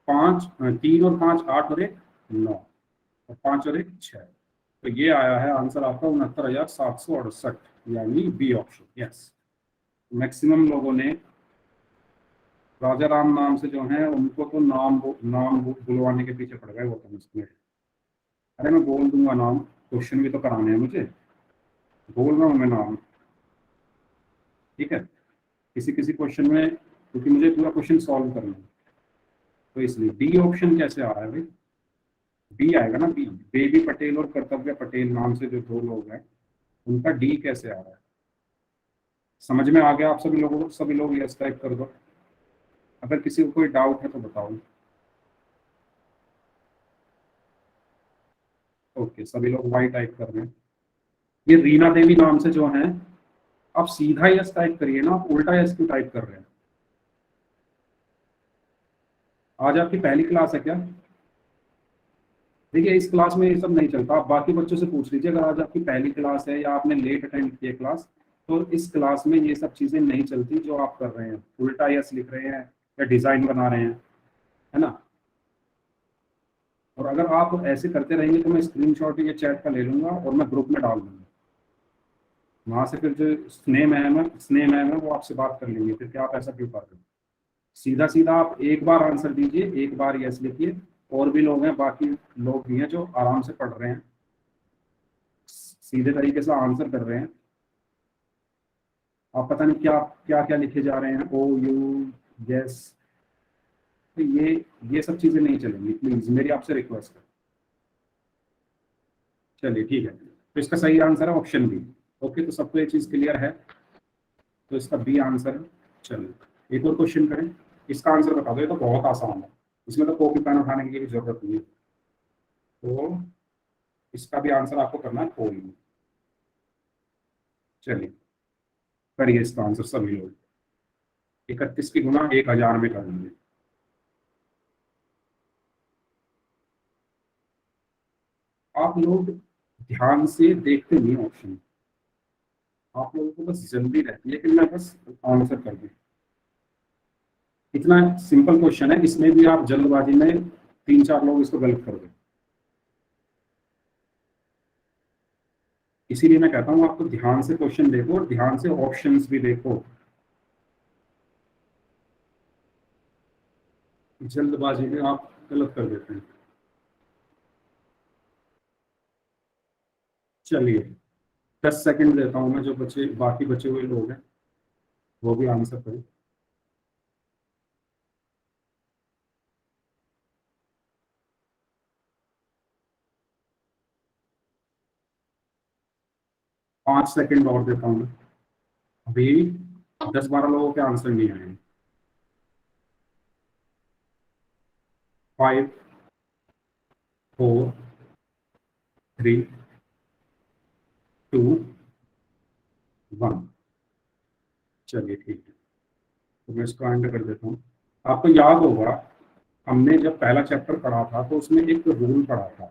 5 3 और 5 8 और 1 9, और 5 और 1 6। तो ये आया है आंसर आपका 69,768, यानी बी ऑप्शन। यस, मैक्सिमम लोगों ने राजा राम नाम से जो है उनको तो नाम बुलवाने के पीछे पड़ गए वो तो उसमें। अरे मैं बोल दूंगा नाम, क्वेश्चन भी तो कराने हैं मुझे, बोल रहा हूँ मैं नाम। ठीक है, किसी किसी क्वेश्चन में, क्योंकि मुझे पूरा क्वेश्चन सॉल्व करना है, तो इसलिए डी ऑप्शन कैसे आ रहा है भाई। बी आएगा ना, बी। बेबी पटेल और कर्तव्य पटेल नाम से जो 2 लोग हैं, उनका डी कैसे आ रहा है। समझ में आ गया आप सभी लोगों को? सभी लोग यस टाइप कर दो, अगर किसी को कोई डाउट है तो बताओ। ओके, सभी लोग वाई टाइप कर रहे हैं। ये रीना देवी नाम से जो है, आप सीधा यस टाइप करिए ना, आप उल्टा यस क्यों टाइप कर रहे हैं। आज आपकी पहली क्लास है क्या? देखिए इस क्लास में ये सब नहीं चलता, आप बाकी बच्चों से पूछ लीजिए। अगर आज आपकी पहली क्लास है या आपने लेट अटेंड किया क्लास, तो इस क्लास में ये सब चीजें नहीं चलती जो आप कर रहे हैं, उल्टा यस लिख रहे हैं या डिजाइन बना रहे हैं, है ना। और अगर आप ऐसे करते रहेंगे तो मैं स्क्रीनशॉट ये चैट का ले लूंगा और मैं ग्रुप में डाल दूंगा। वहां से फिर जो स्नेह मैम है वो आपसे बात कर लेंगे फिर कि आप ऐसा क्यों कर रहे हो। सीधा सीधा आप एक बार आंसर दीजिए, एक बार यस लिखिए। और भी लोग हैं, बाकी लोग भी हैं जो आराम से पढ़ रहे हैं, सीधे तरीके से आंसर कर रहे हैं। आप पता नहीं क्या क्या क्या लिखे जा रहे हैं, ओ यू यस। तो ये सब चीजें नहीं चलेंगी, प्लीज मेरी आपसे रिक्वेस्ट है। चलिए ठीक है, तो इसका सही आंसर है ऑप्शन बी। ओके, तो सबको ये चीज क्लियर है, तो इसका बी आंसर है। चलिए एक और क्वेश्चन करें, इसका आंसर बता दो, ये तो बहुत आसान है, इसमें तो कॉपी पेन उठाने की भी जरूरत नहीं है। तो इसका भी आंसर आपको करना है कोई नहीं। चलिए करिए इसका आंसर सभी लोग, 31 की गुना 1000 में करेंगे। आप लोग ध्यान से देखते नहीं ऑप्शन, आप लोगों को बस जल्दी रहती है लेकिन मैं बस आंसर कर दूं। इतना सिंपल क्वेश्चन है, इसमें भी आप जल्दबाजी में 3-4 लोग इसको गलत कर दें। इसीलिए मैं कहता हूं आपको ध्यान से क्वेश्चन देखो और ध्यान से ऑप्शंस भी देखो, जल्दबाजी में आप गलत कर देते हैं। चलिए 10 सेकंड देता हूं मैं, जो बचे बाकी बचे हुए लोग हैं वो भी आंसर करें। पांच सेकंड और देता हूं मैं, अभी 10-12 लोगों के आंसर नहीं आए हैं। 5, 4, 3, 2, 1। चलिए ठीक है, तो मैं इसको एंड कर देता हूँ। आपको याद होगा हमने जब पहला चैप्टर पढ़ा था तो उसमें एक रूल पढ़ा था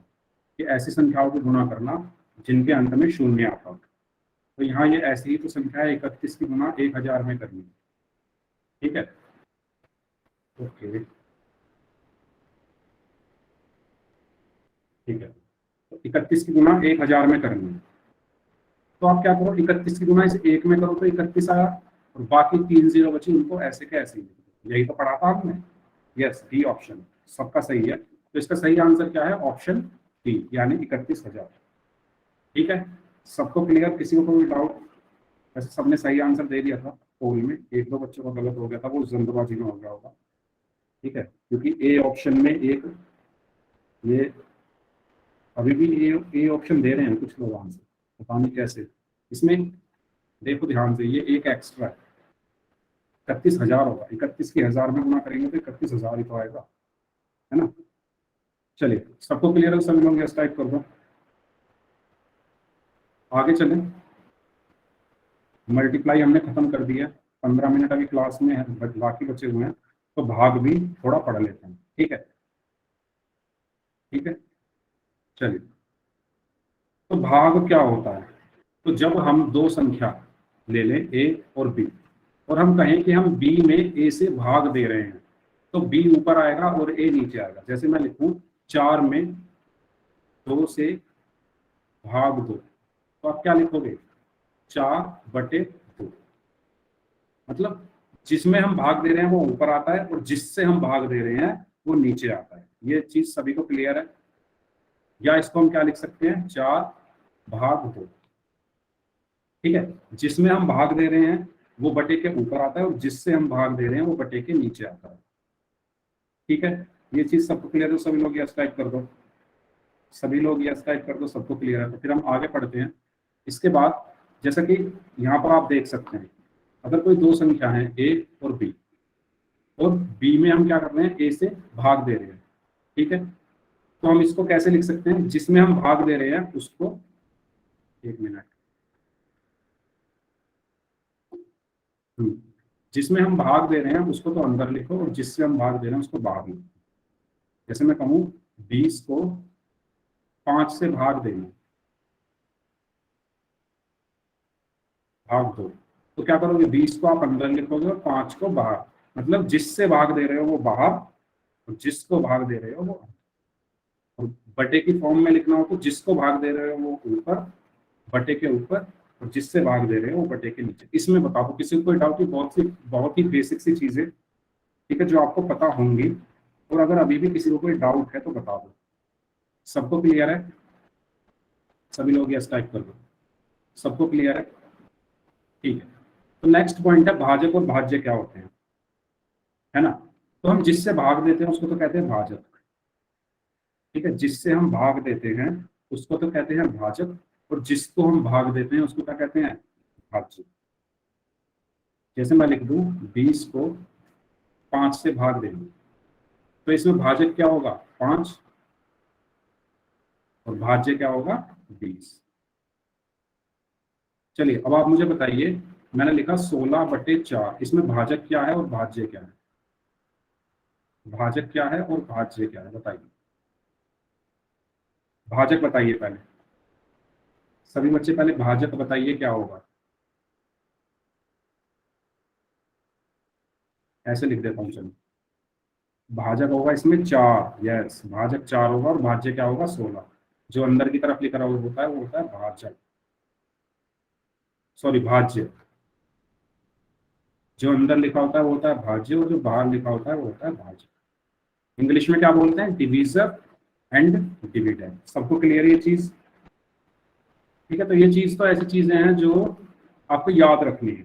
कि ऐसी संख्याओं को गुणा करना जिनके अंत में शून्य आता हो। तो यहाँ ये ऐसी ही तो संख्या है, 31 की गुणा 1000 में करनी। ठीक है, ओके ठीक है, तो 31 की गुणा 1000 में करनी। तो आप क्या करो, 31 की गुणा इसे 1 में करो तो 31 आया, और बाकी 3 जीरो बची उनको ऐसे के ऐसे ही लिख दो। यही तो पढ़ा था आपने। यस, डी ऑप्शन सबका सही है, तो इसका सही आंसर क्या है, ऑप्शन डी, यानी 31,000। ठीक है, सबको क्लियर, किसी को कोई डाउट? वैसे सबने सही आंसर दे दिया था पोल में, 1-2 बच्चों का गलत हो गया था, वो जल्दबाजी में हो गया होगा। ठीक है, क्योंकि ए ऑप्शन में एक ये अभी भी ए ऑप्शन दे रहे हैं कुछ लोग आंसर, पता नहीं कैसे। इसमें देखो ध्यान से, ये एक एक्स्ट्रा है, 31,000 होगा, 31 की 1000 में गुना करेंगे तो 31,000 ही तो आएगा, है ना। चलिए सबको क्लियर है, सभी लोग यस टाइप कर दो। आगे चलें, मल्टीप्लाई हमने खत्म कर दिया, 15 मिनट अभी क्लास में है, बाकी बचे हुए हैं, तो भाग भी थोड़ा पढ़ लेते हैं। ठीक है, ठीक है, चलिए। तो भाग क्या होता है, तो जब हम दो संख्या ले लें ए और बी, और हम कहें कि हम बी में ए से भाग दे रहे हैं, तो बी ऊपर आएगा और ए नीचे आएगा। जैसे मैं लिखूं 4 में 2 से भाग 2, तो आप क्या लिखोगे, 4/2। मतलब जिसमें हम भाग दे रहे हैं वो ऊपर आता है, और जिससे हम भाग दे रहे हैं वो नीचे आता है। ये चीज सभी को क्लियर है? या इसको हम क्या लिख सकते हैं, 4/2। ठीक है, जिसमें हम भाग दे रहे हैं वो बटे के ऊपर आता है, और जिससे हम भाग दे रहे हैं वो बटे के नीचे आता है। ठीक है, ये चीज सबको क्लियर है? सभी लोग यस टाइप कर दो, सभी लोग यस टाइप कर दो, सबको क्लियर है? तो फिर हम आगे पढ़ते हैं। इसके बाद जैसा कि यहाँ पर आप देख सकते हैं, अगर कोई दो संख्या है ए और बी, और बी में हम क्या कर रहे हैं, ए से भाग दे रहे हैं। ठीक है, तो हम इसको कैसे लिख सकते हैं, जिसमें हम भाग दे रहे हैं उसको, एक मिनट, जिसमें हम भाग दे रहे हैं उसको तो अंदर लिखो, और जिससे हम भाग दे रहे हैं उसको बाहर लिखो। जैसे मैं कहूँ 20 को 5 से भाग देना, भाग दो, तो क्या करोगे, 20 को आप अंदर लिखोगे और 5 को बाहर। मतलब जिससे भाग दे रहे हो वो बाहर, और जिसको भाग दे रहे हो वो अंदर। और बटे की फॉर्म में लिखना हो तो जिसको भाग दे रहे हो वो ऊपर, बटे के ऊपर, और जिससे भाग दे रहे हो वो बटे के नीचे। इसमें बता दो किसी को कोई डाउट? बहुत ही बेसिक सी चीजें, ठीक है, जो आपको पता होंगी। और अगर अभी भी किसी को कोई डाउट है तो बता दो। सबको क्लियर है? सभी लोग यस टाइप कर दो, सबको क्लियर है? ठीक है, तो नेक्स्ट पॉइंट है भाजक और भाज्य क्या होते हैं, है ना। तो हम जिससे भाग देते हैं उसको तो कहते हैं भाजक। ठीक है, जिससे हम भाग देते हैं उसको तो कहते हैं भाजक, और जिसको हम भाग देते हैं उसको क्या कहते हैं, भाज्य। जैसे मैं लिख दूं 20 को 5 से भाग देंगे, तो इसमें भाजक क्या होगा 5 और भाज्य क्या होगा 20। चलिए अब आप मुझे बताइए, मैंने लिखा 16/4, इसमें भाजक क्या है और भाज्य क्या है, भाजक क्या है और भाज्य क्या है बताइए। भाजक बताइए पहले, सभी बच्चे पहले भाजक बताइए क्या होगा। ऐसे लिख देता हूँ चलो, भाजक होगा इसमें 4, यस भाजक 4 होगा, और भाज्य क्या होगा 16। जो अंदर की तरफ लिखा हुआ होता है वो होता है भाजक, सॉरी भाज्य। जो अंदर लिखा होता है वो होता है भाज्य, और जो बाहर लिखा होता है वो होता है भाजक। इंग्लिश में क्या बोलते हैं, डिवीजर एंड डिविडेंड। सबको क्लियर ये चीज, ठीक है। तो ये चीज तो ऐसी चीजें हैं जो आपको याद रखनी है,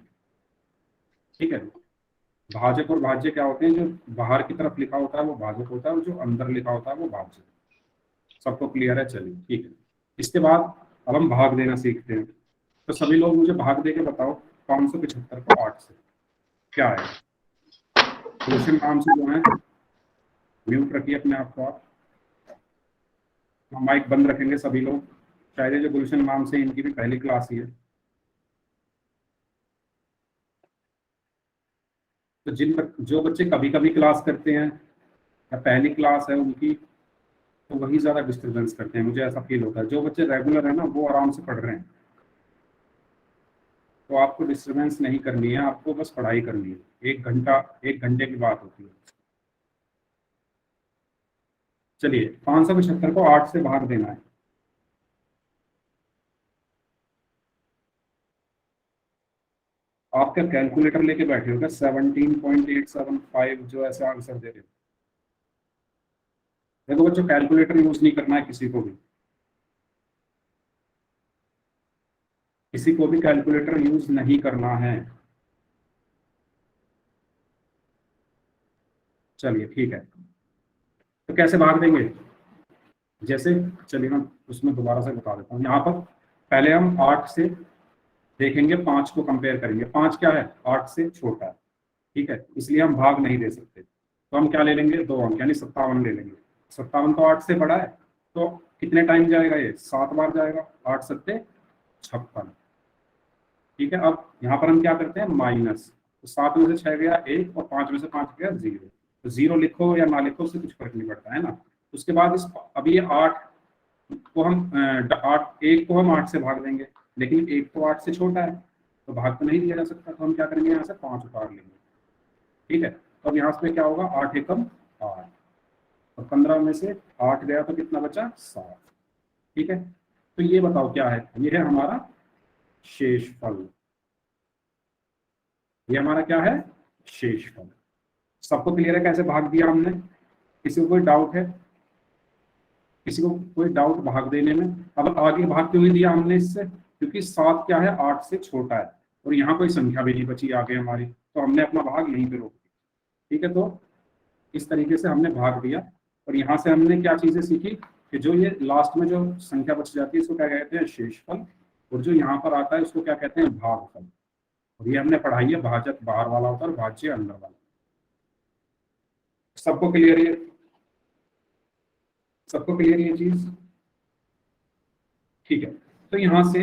ठीक है। भाजक और भाज्य क्या होते हैं, जो बाहर की तरफ लिखा होता है वो भाजक होता है, और जो अंदर लिखा होता है वो भाज्य। सबको क्लियर है, चलिए ठीक है। इसके बाद अब हम भाग देना सीखते हैं। तो सभी लोग मुझे भाग दे के बताओ 575 को 8 से क्या है। क्वेश्चन नाम से जो है म्यूट रखिए अपने आप को आप, माइक बंद रखेंगे सभी लोग। शायद ये जो गुलशन नाम से इनकी भी पहली क्लास ही है। तो जो बच्चे कभी कभी क्लास करते हैं या पहली क्लास है उनकी, तो वही ज्यादा डिस्टर्बेंस करते हैं, मुझे ऐसा फील होता है। जो बच्चे रेगुलर है ना वो आराम से पढ़ रहे हैं, तो आपको डिस्टर्बेंस नहीं करनी है, आपको बस पढ़ाई करनी है। 1 घंटे की बात होती है। चलिए 575 को 8 से भाग देना है। आप क्या कैलकुलेटर लेके बैठे हो क्या, 17.875 जो ऐसे आंसर दे रहे हो। देखो बच्चों, कैलकुलेटर यूज नहीं करना है किसी को भी, किसी को भी कैलकुलेटर यूज नहीं करना है। चलिए ठीक है, तो कैसे भाग देंगे, जैसे चलिए मैं उसमें दोबारा से बता देता हूँ। यहाँ पर पहले हम 8 से देखेंगे, 5 को कंपेयर करेंगे। 5 क्या है, 8 से छोटा है, ठीक है, इसलिए हम भाग नहीं दे सकते। तो हम क्या ले लेंगे, 2 अंक यानी 57 ले लेंगे। 57 तो 8 से बड़ा है, तो कितने टाइम जाएगा ये, 7 बार जाएगा। 8 सत्ते 56, ठीक है। अब यहाँ पर हम क्या करते हैं, माइनस। तो 7 में से 6 गया 1, और 5 में से 5 गया 0। तो 0 लिखो या ना लिखो उससे कुछ फर्क नहीं पड़ता है ना। उसके बाद इस अब ये 8 को हम 1 को हम 8 से भाग देंगे, लेकिन 1 तो 8 से छोटा है, तो भाग तो नहीं दिया जा सकता। तो हम क्या करेंगे, यहाँ से 5 उतार लेंगे, ठीक है। तो अब यहाँ से क्या होगा, 8 एकम 8, और 15 में से 8 गया तो कितना बचा, 7, ठीक है। तो ये बताओ क्या है, ये है हमारा शेषफल। ये हमारा क्या है, शेषफल। सबको क्लियर है कैसे भाग दिया हमने, किसी को कोई डाउट है, किसी को कोई डाउट भाग देने में। अब आगे भाग क्यों नहीं दिया हमने इससे, क्योंकि 7 क्या है 8 से छोटा है, और यहाँ कोई संख्या भी नहीं बची आगे हमारी, तो हमने अपना भाग यहीं पे रोक दिया, ठीक है। तो इस तरीके से हमने भाग दिया, और यहाँ से हमने क्या चीजें सीखी कि जो ये लास्ट में जो संख्या बच जाती है इसको क्या कहते हैं, शेषफल, और जो यहाँ पर आता है उसको क्या कहते हैं, भागफल। और ये हमने पढ़ाई है, भाजक बाहर वाला होता है और भाज्य अंदर वाला। सबको क्लियर है, सबको क्लियर ये चीज, ठीक है। तो यहां से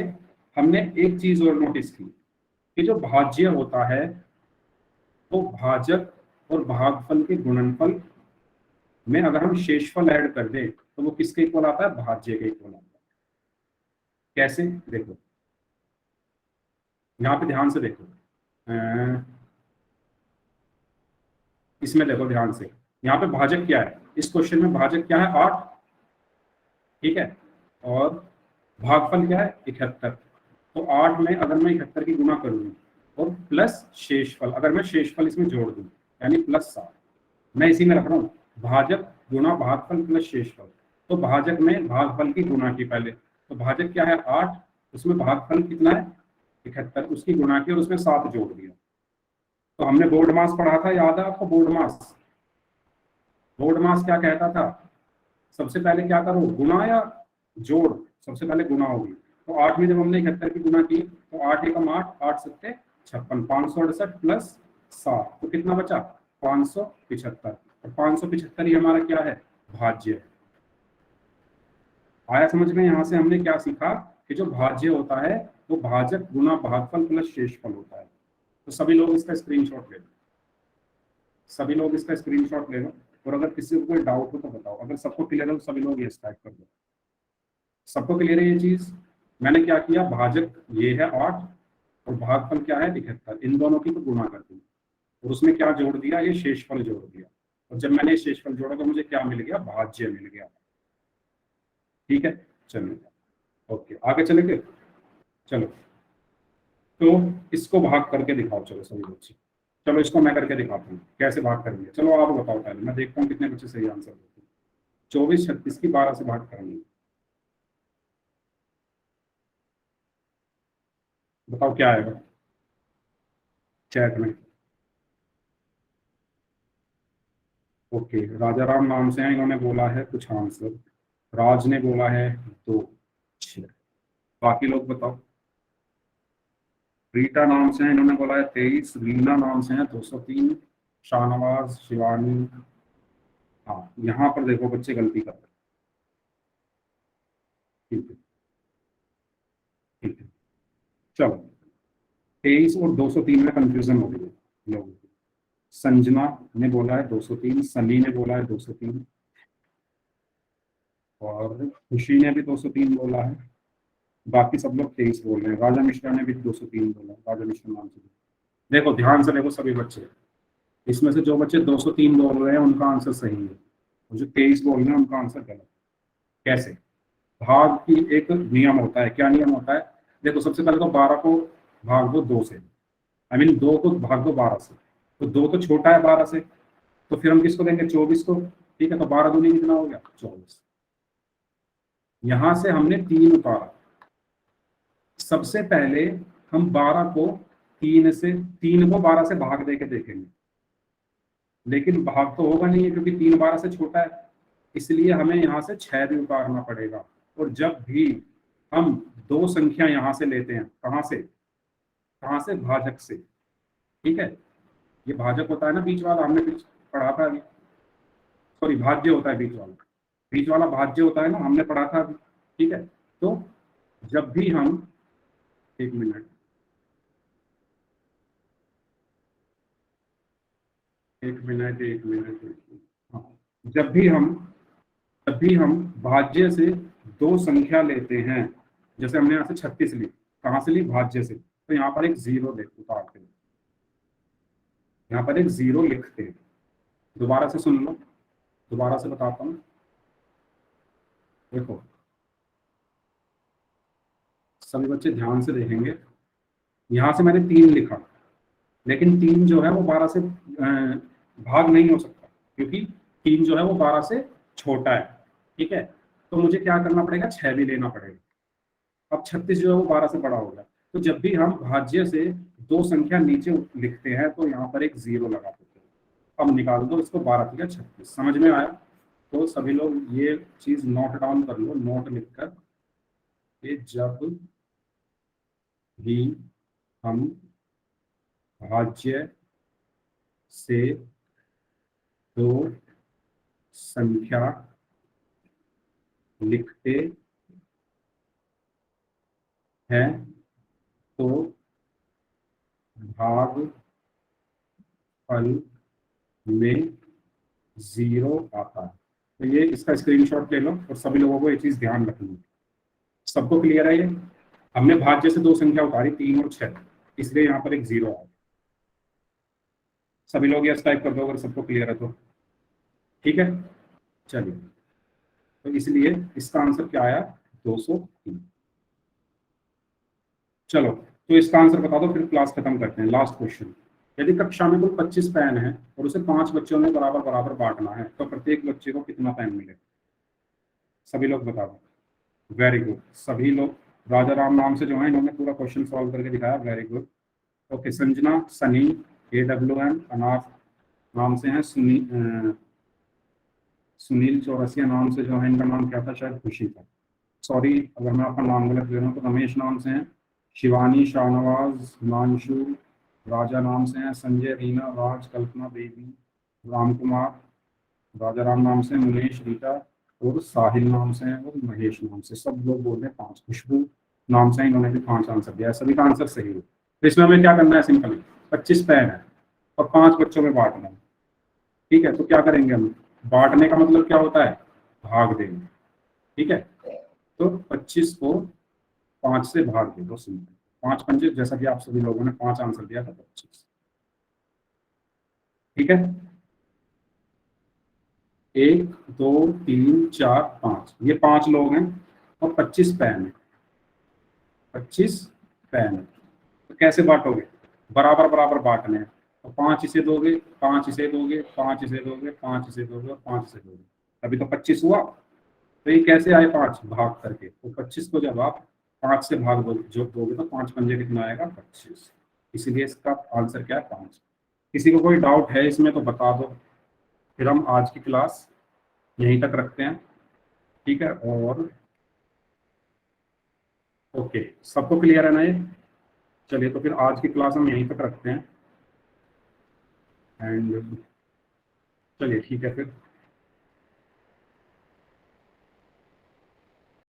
हमने एक चीज और नोटिस की कि जो भाज्य होता है वो भाजक और भागफल के गुणनफल में अगर हम शेषफल ऐड कर दें तो वो किसके इक्वल आता है, भाज्य के इक्वल आता है। कैसे, देखो यहाँ पे ध्यान से देखो, इसमें देखो ध्यान से, यहाँ पे भाजक क्या है, इस क्वेश्चन में भाजक क्या है 8, ठीक है, और भागफल क्या है 71। तो 8 में अगर मैं 71 की गुणा करूँ और प्लस शेषफल, अगर मैं शेषफल इसमें जोड़ दूं यानी +7, मैं इसी में रख रहा हूँ भाजक गुणा भागफल प्लस शेषफल। तो भाजक में भागफल की गुणा की पहले, तो भाजक क्या है 8, उसमें भागफल कितना है 71, उसकी गुणा की और उसमें 7 जोड़ दिया। तो हमने बोर्ड मास पढ़ा था, याद है आपको बोर्ड मास, बोर्ड मास क्या कहता था, सबसे पहले क्या करो, गुणा या जोड़, सबसे पहले गुना होगी। तो 8 में जब हमने 71 की गुना की तो 8 एकम 8, 8 सत्ते 56, 568 प्लस 7 तो कितना बचा 575। और 575 ही हमारा क्या है भाज्य है। आया समझ में? यहाँ से हमने क्या सीखा कि जो भाज्य होता है वो भाजक गुना भागफल प्लस शेषफल होता है। तो सभी लोग इसका स्क्रीनशॉट ले लो, सभी लोग इसका स्क्रीनशॉट ले लो। और अगर किसी को कोई डाउट हो तो बताओ। अगर सबको क्लियर है तो सभी लोग ये टाइप कर दो। सबको क्लियर है ये चीज? मैंने क्या किया, भाजक ये है 8 और भागफल क्या है 71, इन दोनों की तो गुणा कर दी और उसमें क्या जोड़ दिया, ये शेषफल जोड़ दिया। और जब मैंने शेषफल जोड़ा तो मुझे क्या मिल गया, भाज्य मिल गया। ठीक है, चलिए ओके आगे चलेंगे। चलो तो इसको भाग करके दिखाओ, चलो सभी बच्चे। चलो इसको मैं करके दिखाता हूँ कैसे भाग करेंगे। चलो आप बताओ पहले, मैं देखता हूँ कितने बच्चे सही आंसर देते हैं। 24 36 की 12 से भाग करेंगे। बताओ क्या आएगा चैट में। ओके, राजा राम नाम से हैं, इन्होंने बोला है कुछ आंसर। राज ने बोला है 2, 6। बाकी लोग बताओ। रीटा नाम से हैं, इन्होंने बोला है 23। रीना नाम से है 203। शाहनवाज, शिवानी। हाँ यहाँ पर देखो बच्चे गलती कर रहे हैं। ठीक है, ठीक है, चलो 23 और 203 में कंफ्यूजन हो गई है लोगों को। संजना ने बोला है 203, सनी ने बोला है 203 और खुशी ने भी 203 बोला है। बाकी सब लोग 23 बोल रहे हैं। राजा मिश्रा ने भी 203 बोला, राजा मिश्रा नाम से। देखो ध्यान से देखो सभी बच्चे, इसमें से जो बच्चे 203 बोल रहे हैं उनका आंसर सही है और जो 23 बोल रहे हैं उनका आंसर गलत। कैसे? भाग की एक नियम होता है। क्या नियम होता है? देखो सबसे पहले तो 12 को भाग दो 2 से, आई मीन 2 को भाग दो 12 से। तो 2 तो छोटा है 12 से, तो फिर हम किसको देंगे 24 को। ठीक है, तो 12 दूनी कितना हो गया 24। यहां से हमने 3 उतारा। सबसे पहले हम 12 को 3 को 12 से भाग दे के देखेंगे, लेकिन भाग तो होगा नहीं है क्योंकि 3 12 से छोटा है, इसलिए हमें यहाँ से 6 भी उतारना पड़ेगा। और जब भी हम दो संख्या यहाँ से लेते हैं, कहाँ से भाजक से। ठीक है, ये भाजक होता है ना बीच वाला, हमने पढ़ा था अभी। सॉरी भाज्य होता है बीच वाला, बीच वाला भाज्य होता है ना, हमने पढ़ा था अभी। ठीक है, तो जब भी हम, एक मिनट, एक मिनट, एक मिनट, एक मिनट। हाँ, जब भी हम जब भी हम भाज्य से दो संख्या लेते हैं, जैसे हमने यहाँ से 36 ली, कहाँ से ली भाज्य से, तो यहाँ पर एक जीरो उतारते हैं, यहाँ पर एक जीरो लिखते हैं। दोबारा से सुन लो, दोबारा से बताता हूँ। देखो सभी बच्चे ध्यान से देखेंगे। यहाँ से मैंने 3 लिखा, लेकिन 3 जो है वो 12 से भाग नहीं हो सकता क्योंकि 3 जो है वो 12 से छोटा है। ठीक है, तो मुझे क्या करना पड़ेगा, 6 भी लेना पड़ेगा। अब 36 जो है वो 12 से बड़ा होगा। तो जब भी हम भाज्य से दो संख्या नीचे लिखते हैं तो यहाँ पर एक जीरो लगा देते हैं। अब निकाल दो इसको, 12 3 36। समझ में आया? तो सभी लोग ये चीज नोट डाउन कर लो, नोट लिखकर कि जब भी हम भाज्य से दो संख्या लिखते हैं तो भाग फल में जीरो आता है। तो ये इसका स्क्रीनशॉट ले लो और सभी लोगों को ये चीज ध्यान रखनी है। सबको क्लियर है ये? हमने भाज्य से दो संख्या उतारी 3 और 6, इसलिए यहाँ पर एक जीरो आया। सभी लोग यस टाइप कर दो अगर सबको क्लियर है तो। ठीक है, चलिए, तो इसलिए इसका आंसर क्या आया 203। चलो तो इसका आंसर बता दो, फिर क्लास खत्म करते हैं। लास्ट क्वेश्चन, यदि कक्षा में कुल 25 पेन है और उसे 5 बच्चों में बराबर बराबर बांटना है तो प्रत्येक बच्चे को कितना पेन मिलेगा? सभी लोग बता दो। वेरी गुड, सभी लोग राजा राम नाम से जो है इन्होंने पूरा क्वेश्चन सॉल्व करके दिखाया। Very good. Okay, Sanjana, Sunny, AWM, अनाथ नाम से हैं, सुनील चौरसिया नाम से जो है इनका नाम क्या था, शायद खुशी था। सॉरी अगर मैं आपका नाम गलत ले रहा हूँ, तो रमेश नाम से हैं, शिवानी, शाहनवाज, हिमांशु, राजा नाम से हैं, संजय, रीना, राज, कल्पना, बेबी, राम कुमार, राजा राम नाम से, मुनेश, रीता और साहिल नाम से हैं और महेश नाम से। सब लोग बोल रहे हैं 5। खुशबू नाम से इन्होंने भी 5 आंसर दिया है, सभी का आंसर सही है। तो इसमें हमें क्या करना है, सिंपल 25 पेन है और 5 बच्चों में बांटना है। ठीक है, तो क्या करेंगे हम, बांटने का मतलब क्या होता है, भाग देंगे। ठीक है, तो 25 को 5 से भाग दे दो, सिंपल। 5 पंजे, जैसा कि आप सभी लोगों ने 5 आंसर दिया था, 25। ठीक है, 1 2 3 4 5, ये 5 लोग हैं और 25 पैन है। 25 पैन है, तो कैसे बांटोगे, बराबर बराबर बांटने हैं। तो 5 इसे दोगे, 5 इसे दोगे, 5 इसे दोगे, 5 इसे दोगे और 5 इसे दोगे, अभी तो 25 हुआ। तो ये कैसे आए 5 भाग करके, तो 25 को जब आप 5 से भाग दो जो दोगे तो 5 पंजे कितना आएगा, 25। इसीलिए इसका आंसर क्या है, 5। किसी को कोई डाउट है इसमें तो बता दो, फिर हम आज की क्लास यहीं तक रखते हैं। ठीक है, और ओके, सबको क्लियर है ना ये। चलिए, तो फिर आज की क्लास हम यहीं तक रखते हैं। एंड चलिए ठीक है फिर।